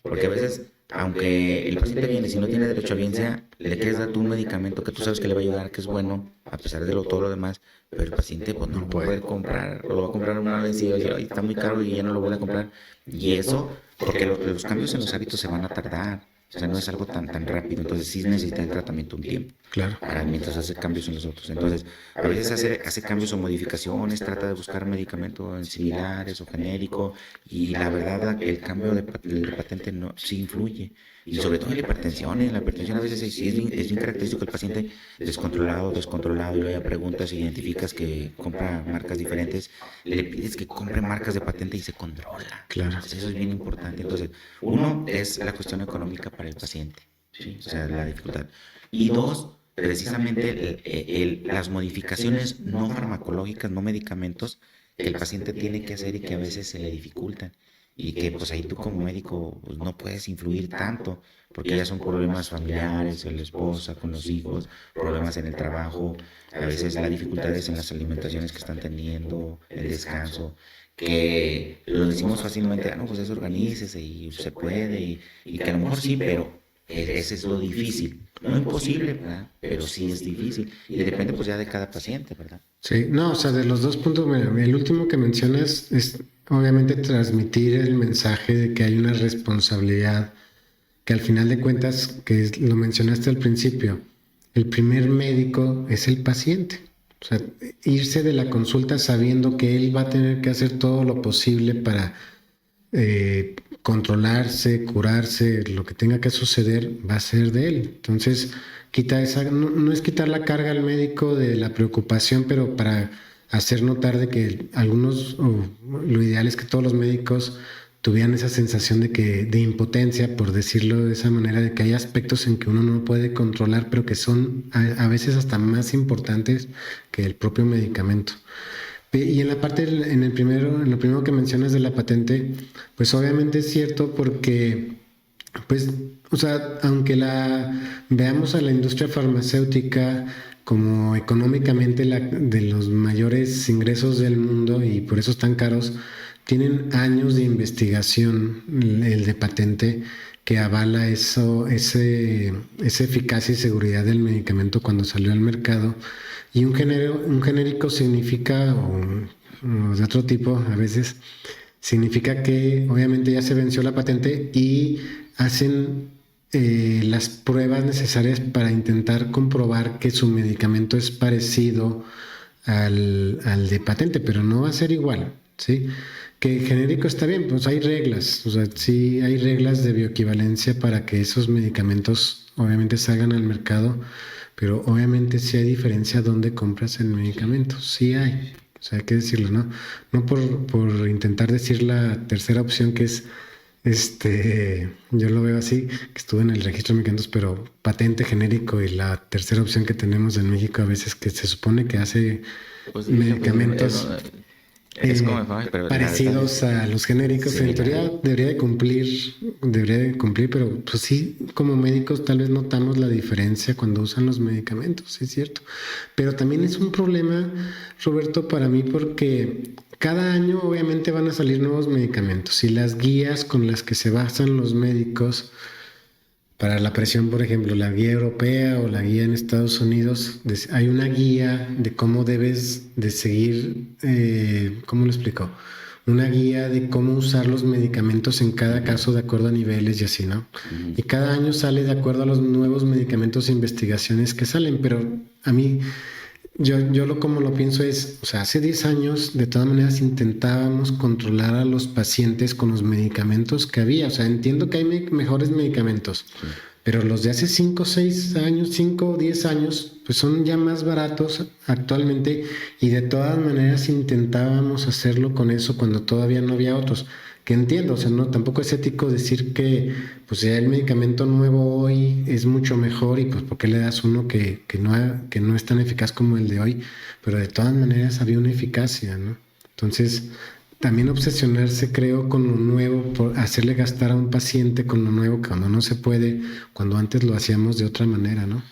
Porque a veces, aunque el paciente viene, si no tiene derecho a bien sea, le quieres dar tú un medicamento que tú sabes que le va a ayudar, que es bueno, a pesar de todo lo demás, pero el paciente pues no no lo va a puede. poder comprar, o lo va a comprar una vez y va a decir, "Ay, está muy caro y ya no lo voy a comprar". Y eso, porque los cambios en los hábitos se van a tardar, o sea, no es algo tan rápido, entonces sí necesita el tratamiento un tiempo Claro. para mientras hace cambios en los otros. Entonces, a veces hace cambios o modificaciones, trata de buscar medicamentos similares o genérico, y la verdad el cambio de patente no, sí influye. Y sobre todo en la hipertensión, en la hipertensión a veces es bien característico el paciente descontrolado, y luego ya preguntas, identificas que compra marcas diferentes, le pides que compre marcas de patente y se controla. Claro. Entonces, eso es bien importante. Entonces, uno es la cuestión económica para el paciente, ¿sí? O sea, la dificultad. Y dos, precisamente las modificaciones no farmacológicas, no medicamentos, que el paciente tiene que hacer y que a veces se le dificultan. Y que pues ahí tú como médico pues, no puedes influir tanto, porque ya son problemas familiares, con la esposa, con los hijos, problemas en el trabajo, a veces las dificultades en las alimentaciones que están teniendo, el descanso, que lo decimos fácilmente, ah, no, pues eso organícese y se puede, y que a lo mejor sí, pero ese es lo difícil. No imposible, ¿verdad? Pero sí es difícil. Y depende pues ya de cada paciente, ¿verdad? Sí, no, o sea, de los dos puntos, mira, el último que mencionas es obviamente transmitir el mensaje de que hay una responsabilidad, que al final de cuentas, lo mencionaste al principio, el primer médico es el paciente. O sea, irse de la consulta sabiendo que él va a tener que hacer todo lo posible para controlarse, curarse, lo que tenga que suceder va a ser de él. Entonces, quita esa, no, no es quitar la carga al médico de la preocupación, pero para hacer notar de que algunos, o lo ideal es que todos los médicos tuvieran esa sensación de impotencia, por decirlo de esa manera, de que hay aspectos en que uno no puede controlar, pero que son a veces hasta más importantes que el propio medicamento. Y en la parte, en lo primero que mencionas de la patente, pues obviamente es cierto porque, pues, o sea, aunque veamos a la industria farmacéutica como económicamente de los mayores ingresos del mundo y por eso están caros, tienen años de investigación, el de patente, que avala esa eficacia y seguridad del medicamento cuando salió al mercado. Y un genérico significa, o de otro tipo a veces, significa que obviamente ya se venció la patente y hacen las pruebas necesarias para intentar comprobar que su medicamento es parecido al de patente, pero no va a ser igual, ¿sí? Que genérico está bien, pues hay reglas, o sea, sí hay reglas de bioequivalencia para que esos medicamentos obviamente salgan al mercado, pero obviamente sí hay diferencia dónde compras el medicamento, sí hay, o sea, hay que decirlo, ¿no? No por intentar decir la tercera opción que es, yo lo veo así, que estuve en el registro de medicamentos, pero patente genérico y la tercera opción que tenemos en México a veces que se supone que hace Pues medicamentos es como, pero la verdad parecidos a los genéricos. En similar. teoría debería de cumplir, pero pues sí, como médicos tal vez notamos la diferencia cuando usan los medicamentos, sí es cierto. Pero también es un problema, Roberto, para mí porque cada año obviamente van a salir nuevos medicamentos y las guías con las que se basan los médicos para la presión, por ejemplo, la guía europea o la guía en Estados Unidos, hay una guía de cómo debes de seguir, ¿cómo lo explico? Una guía de cómo usar los medicamentos en cada caso de acuerdo a niveles y así, ¿no? Y cada año sale de acuerdo a los nuevos medicamentos e investigaciones que salen, pero a mí como lo pienso es, o sea, hace 10 años de todas maneras intentábamos controlar a los pacientes con los medicamentos que había. O sea, entiendo que hay mejores medicamentos, Sí. pero los de hace 5 6 años, 5 o 10 años, pues son ya más baratos actualmente y de todas maneras intentábamos hacerlo con eso cuando todavía no había otros. que entiendo, o sea, no, tampoco es ético decir que pues ya el medicamento nuevo hoy es mucho mejor y pues ¿por qué le das uno que no es tan eficaz como el de hoy? Pero de todas maneras había una eficacia, ¿no? Entonces, también obsesionarse, creo, con lo nuevo, por hacerle gastar a un paciente con lo nuevo cuando no se puede, cuando antes lo hacíamos de otra manera, ¿no?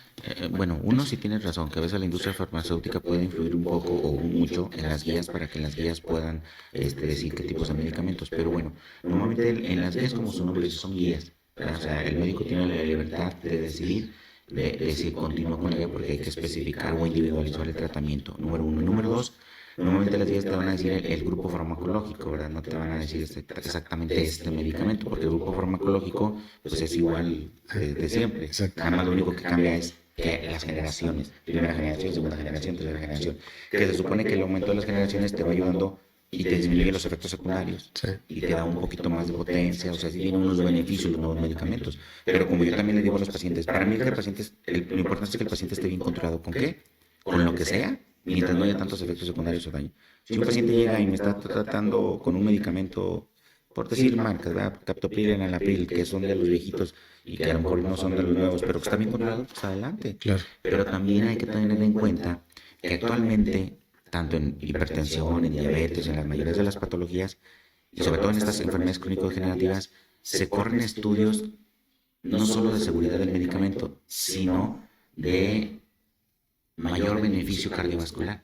Bueno, uno sí tiene razón, que a veces la industria farmacéutica puede influir un poco o mucho en las guías para que las guías puedan decir qué tipos de medicamentos. Pero bueno, normalmente en las guías, como su nombre dice, son guías. ¿Verdad? O sea, el médico tiene la libertad de decidir de si continúa con la guía porque hay que especificar o individualizar el tratamiento. Número uno. Número dos, normalmente las guías te van a decir el grupo farmacológico, ¿verdad? No te van a decir exactamente este medicamento, porque el grupo farmacológico pues es igual de siempre. Exacto. Nada más lo único que cambia es que las generaciones, primera generación, segunda generación, tercera generación, que se supone que el aumento de las generaciones te va ayudando y te disminuye los efectos secundarios Sí. y te da un poquito más de potencia, o sea, sí tienen unos beneficios los nuevos medicamentos, pero como yo también le digo a los pacientes, para mí que el paciente, lo importante es que el paciente esté bien controlado, ¿con qué? Con lo que sea, mientras no haya tantos efectos secundarios o daño. Si un paciente llega y me está tratando con un medicamento, por decir marcas, ¿verdad? Captopril, enalapril, que son de los viejitos y que a lo mejor no son de los nuevos, pero que están bien controlados, pues adelante. Claro. Pero también hay que tener en cuenta que actualmente, tanto en hipertensión, en diabetes, en las mayorías de las patologías, y sobre todo en estas enfermedades crónico-degenerativas, se corren estudios no solo de seguridad del medicamento, sino de mayor beneficio cardiovascular.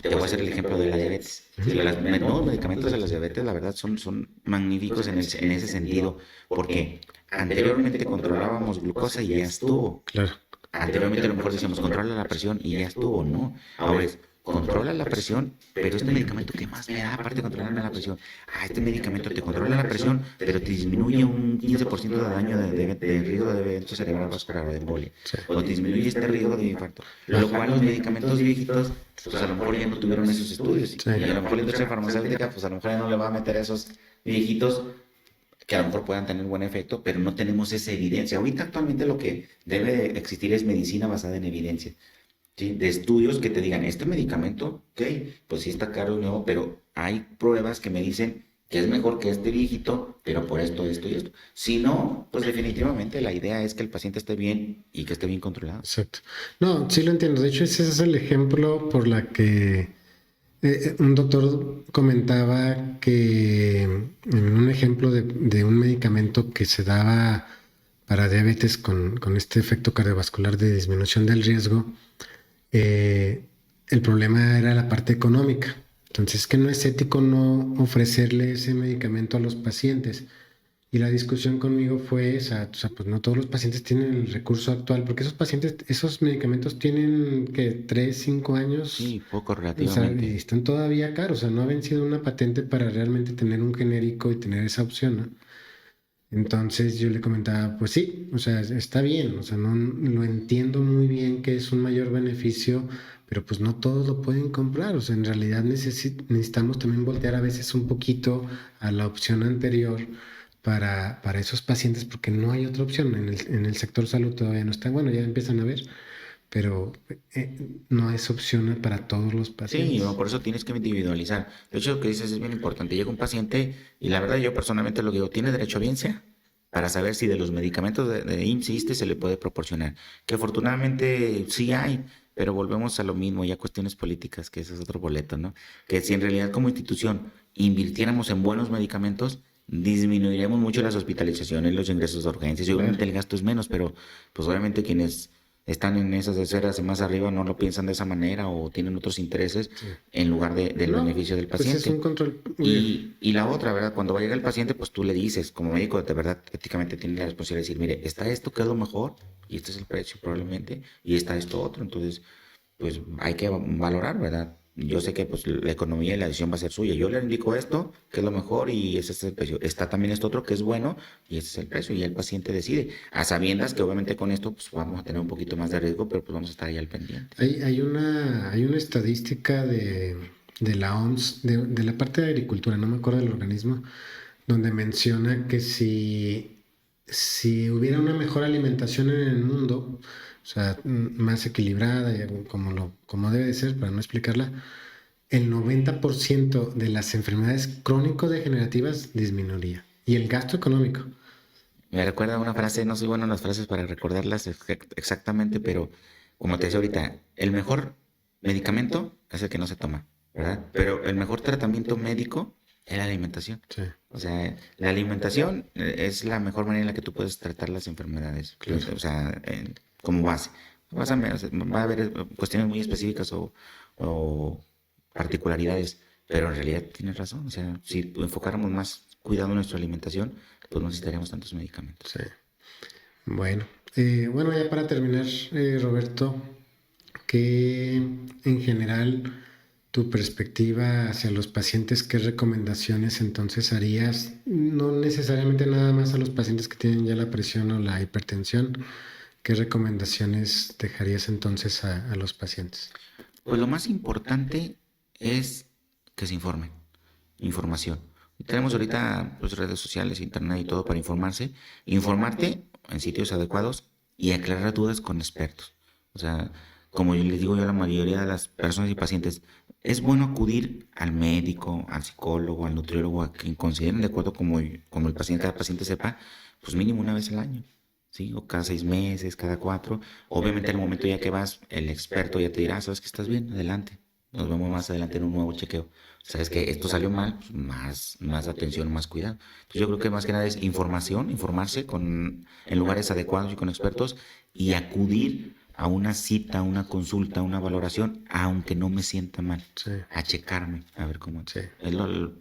Te voy a hacer el ejemplo de la diabetes. Sí, los nuevos medicamentos de la diabetes, la verdad, son magníficos en ese sentido, porque anteriormente controlábamos glucosa y ya estuvo. Claro. Anteriormente a lo mejor decíamos, controla la presión y ya estuvo, ¿no? Ahora es, controla la presión, pero este medicamento, ¿qué más me da aparte de controlarme la presión? Ah, este medicamento te controla la presión, pero te disminuye un 15% de daño de riesgo de evento cerebral vascular o de embolia. Sí. O te disminuye este riesgo de infarto. Lo cual los medicamentos viejitos, pues a lo mejor ya no tuvieron esos estudios. Sí. Y a lo mejor la industria farmacéutica, pues a lo mejor ya no le va a meter a esos viejitos que a lo mejor puedan tener buen efecto, pero no tenemos esa evidencia. Ahorita actualmente lo que debe existir es medicina basada en evidencia, ¿sí? De estudios que te digan, este medicamento, ok, pues sí está caro y nuevo, pero hay pruebas que me dicen que es mejor que este viejito, pero por esto, esto y esto. Si no, pues definitivamente la idea es que el paciente esté bien y que esté bien controlado. Exacto. No, sí lo entiendo. De hecho, ese es el ejemplo por la que un doctor comentaba que en un ejemplo de un medicamento que se daba para diabetes con este efecto cardiovascular de disminución del riesgo, el problema era la parte económica. Entonces, que no es ético no ofrecerle ese medicamento a los pacientes. Y la discusión conmigo fue esa, o sea, pues no todos los pacientes tienen el recurso actual, porque esos pacientes, esos medicamentos tienen que 3, 5 años, Sí, poco o sea, y relativamente. están todavía caros, o sea, no ha vencido una patente para realmente tener un genérico y tener esa opción, ¿no? Entonces yo le comentaba, pues sí, o sea, está bien, o sea, no lo entiendo muy bien que es un mayor beneficio, pero pues no todos lo pueden comprar, o sea, en realidad necesitamos también voltear a veces un poquito a la opción anterior para esos pacientes, porque no hay otra opción, en el sector salud todavía no está, bueno, ya empiezan a ver, pero no es opción para todos los Sí, pacientes. no, por eso tienes que individualizar. De hecho, lo que dices es bien importante. Llega un paciente y la verdad yo personalmente lo digo, tiene derecho a audiencia para saber si de los medicamentos de IMSS se le puede proporcionar. Que afortunadamente sí hay, pero volvemos a lo mismo, ya cuestiones políticas, que ese es otro boleto, ¿no? Que si en realidad como institución invirtiéramos en buenos medicamentos, disminuiríamos mucho las hospitalizaciones, los ingresos de urgencias y Claro. obviamente el gasto es menos, pero pues obviamente quienes están en esas esferas de más arriba no lo piensan de esa manera o tienen otros intereses Sí. en lugar del No, beneficio del pues es un paciente. control. Y la otra, ¿verdad? Cuando va a llegar el paciente, pues tú le dices, como médico, de verdad, éticamente tienes la responsabilidad de decir, mire, está esto que es lo mejor y este es el precio probablemente y está esto otro. Entonces, pues hay que valorar, ¿verdad? Yo sé que pues la economía y la decisión va a ser suya. Yo le indico esto, que es lo mejor y ese es el precio. Está también esto otro que es bueno y ese es el precio y ya el paciente decide. A sabiendas que obviamente con esto pues vamos a tener un poquito más de riesgo, pero pues vamos a estar ahí al pendiente. Hay una estadística de la OMS, de la parte de agricultura, no me acuerdo del organismo, donde menciona que si hubiera una mejor alimentación en el mundo, o sea, más equilibrada, y como debe de ser, para no explicarla, el 90% de las enfermedades crónico-degenerativas disminuiría. Y el gasto económico. Me recuerda una frase, no soy bueno en las frases para recordarlas exactamente, pero como te decía ahorita, el mejor medicamento es el que no se toma, ¿verdad? Pero el mejor tratamiento médico es la alimentación. Sí, O sea, la alimentación es la mejor manera en la que tú puedes tratar las enfermedades, claro. o sea, como base. Va a haber cuestiones muy específicas o particularidades, pero en realidad tienes razón. O sea, si enfocáramos más cuidado en nuestra alimentación, pues no necesitaríamos tantos medicamentos. Sí. Bueno, bueno, ya para terminar, Roberto, ¿qué en general tu perspectiva hacia los pacientes, qué recomendaciones entonces harías? No necesariamente nada más a los pacientes que tienen ya la presión o la hipertensión, ¿qué recomendaciones dejarías entonces a los pacientes? Pues lo más importante es que se informen. Información. Tenemos ahorita pues, redes sociales, internet y todo para informarse. Informarte en sitios adecuados y aclarar dudas con expertos. O sea, como yo les digo yo a la mayoría de las personas y pacientes, es bueno acudir al médico, al psicólogo, al nutriólogo, a quien consideren de acuerdo como el paciente, cada paciente sepa, pues mínimo una vez al año. ¿Sí? O cada 6 meses, cada 4. Obviamente, en el momento ya que vas, el experto ya te dirá, ¿sabes que estás bien? Adelante. Nos vemos más adelante en un nuevo chequeo. ¿Sabes que esto salió mal? Pues más atención, más cuidado. Entonces, yo creo que más que nada es información, informarse en lugares adecuados y con expertos y acudir a una cita, una consulta, una valoración, aunque no me sienta mal, Sí, a checarme, a ver cómo. sí.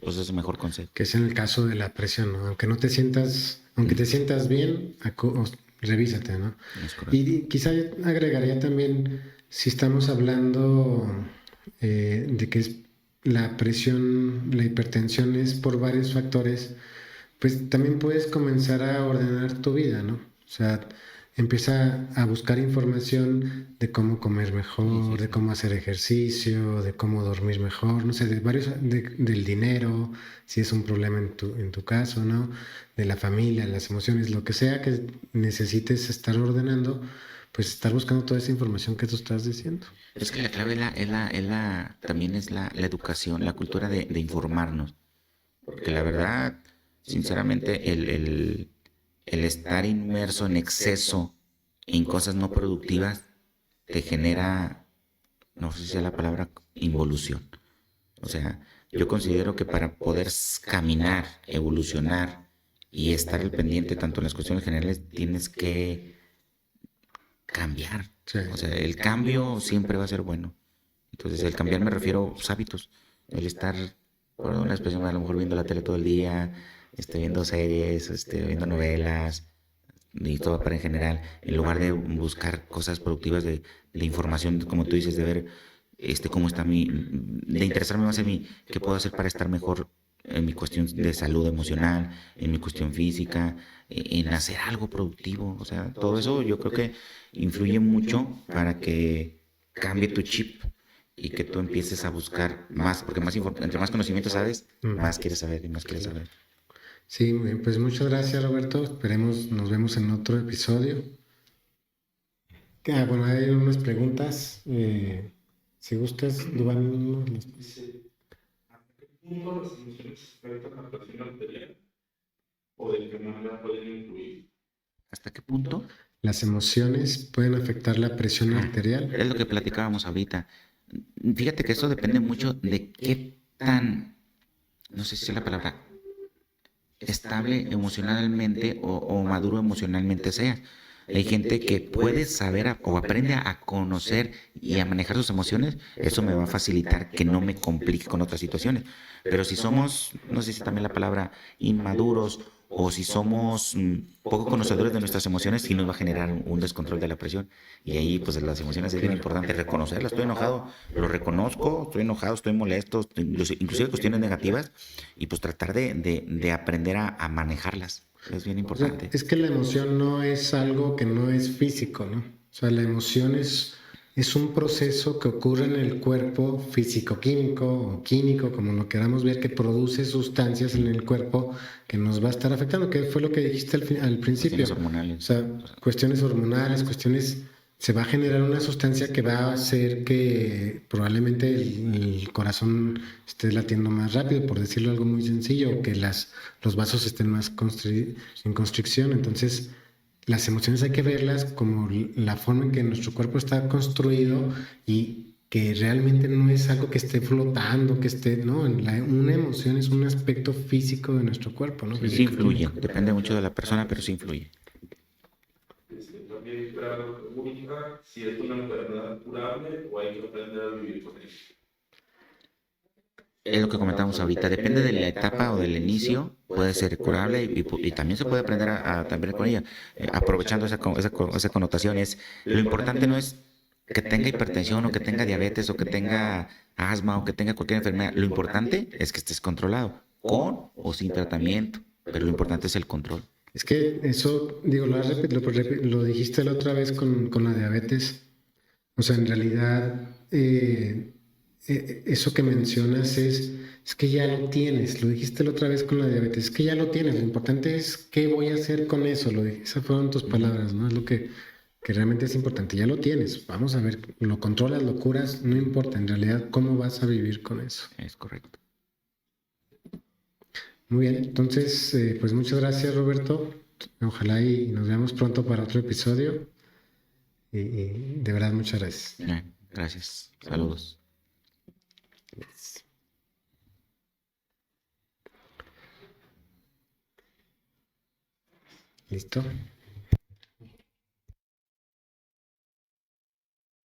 Pues es el mejor consejo. Que es en el caso de la presión, ¿no? Aunque no te sientas, aunque te sientas bien, revísate, ¿no? Es correcto. Y quizá yo agregaría también, si estamos hablando de que es la presión, la hipertensión es por varios factores, pues también puedes comenzar a ordenar tu vida, ¿no? O sea, empieza a buscar información de cómo comer mejor, de cómo hacer ejercicio, de cómo dormir mejor, no sé, del dinero, si es un problema en tu caso, ¿no? De la familia, las emociones, lo que sea que necesites estar ordenando, pues estar buscando toda esa información que tú estás diciendo. Es que la clave también es la educación, la cultura de informarnos. Porque la verdad, sinceramente, el estar inmerso en exceso en cosas no productivas te genera, no sé si sea la palabra, involución. O sea, yo considero que para poder caminar, evolucionar y estar al pendiente tanto en las cuestiones generales, tienes que cambiar. Sí, O sea, el cambio siempre va a ser bueno. Entonces, el cambiar me refiero a los hábitos. El estar, por una expresión, a lo mejor viendo la tele todo el día, viendo series, viendo novelas, y todo para en general, en lugar de buscar cosas productivas de información, como tú dices, de ver cómo está de interesarme más en mí, qué puedo hacer para estar mejor en mi cuestión de salud emocional, en mi cuestión física, en hacer algo productivo. O sea, todo eso yo creo que influye mucho para que cambie tu chip y que tú empieces a buscar más, porque entre más conocimiento sabes, más quieres saber y más quieres saber. Sí, muy bien, pues muchas gracias, Roberto. Esperemos nos vemos en otro episodio. Bueno, hay unas preguntas. Si gustas, Duván. Dice, ¿hasta qué punto las emociones afectan la presión arterial o de qué manera pueden influir? ¿Hasta qué punto? Las emociones pueden afectar la presión arterial. Es lo que platicábamos ahorita. Fíjate que eso depende mucho de qué tan, no sé si es la palabra, estable emocionalmente o maduro emocionalmente seas. Hay gente que puede saber o aprende a conocer y a manejar sus emociones. Eso me va a facilitar que no me complique con otras situaciones. Pero si somos, no sé si también la palabra, inmaduros o si somos poco conocedores de nuestras emociones, sí nos va a generar un descontrol de la presión. Y ahí, pues las emociones es bien importante reconocerlas. Estoy enojado, lo reconozco, estoy enojado, estoy molesto, inclusive cuestiones negativas, y pues tratar de aprender a manejarlas. Es bien O sea, importante. es que la emoción no es algo que no es físico, ¿no? O sea, la emoción es un proceso que ocurre en el cuerpo físico-químico o químico, como lo queramos ver, que produce sustancias en el cuerpo que nos va a estar afectando, que fue lo que dijiste al principio. Cuestiones hormonales. O sea, cuestiones hormonales, cuestiones se va a generar una sustancia que va a hacer que probablemente el corazón esté latiendo más rápido, por decirlo algo muy sencillo, o que los vasos estén más en constricción. Entonces, las emociones hay que verlas como la forma en que nuestro cuerpo está construido y que realmente no es algo que esté flotando, que esté, ¿no? Una emoción es un aspecto físico de nuestro cuerpo, ¿no? Sí Físico influye, químico. depende mucho de la persona, pero sí influye. También la pregunta si es una enfermedad curable o hay que aprender a vivir con ella. Es lo que comentamos ahorita, depende de la etapa o del inicio, puede ser curable y también se puede aprender a también con ella. Aprovechando esa connotación, lo importante no es que tenga hipertensión o que tenga diabetes o que tenga asma o que tenga cualquier enfermedad, lo importante es que estés controlado, con o sin tratamiento, pero lo importante es el control. Es que eso, digo, lo dijiste la otra vez con la diabetes. O sea, en realidad, eso que mencionas es que ya lo tienes. Lo dijiste la otra vez con la diabetes, es que ya lo tienes. Lo importante es qué voy a hacer con eso. Esas fueron tus palabras, ¿no? Es lo que realmente es importante. Ya lo tienes. Vamos a ver, lo controlas, lo curas, no importa. En realidad, ¿cómo vas a vivir con eso? Es correcto. Muy bien, entonces, pues muchas gracias, Roberto. Ojalá y nos veamos pronto para otro episodio. Y de verdad, muchas gracias. Gracias. Saludos. ¿Listo?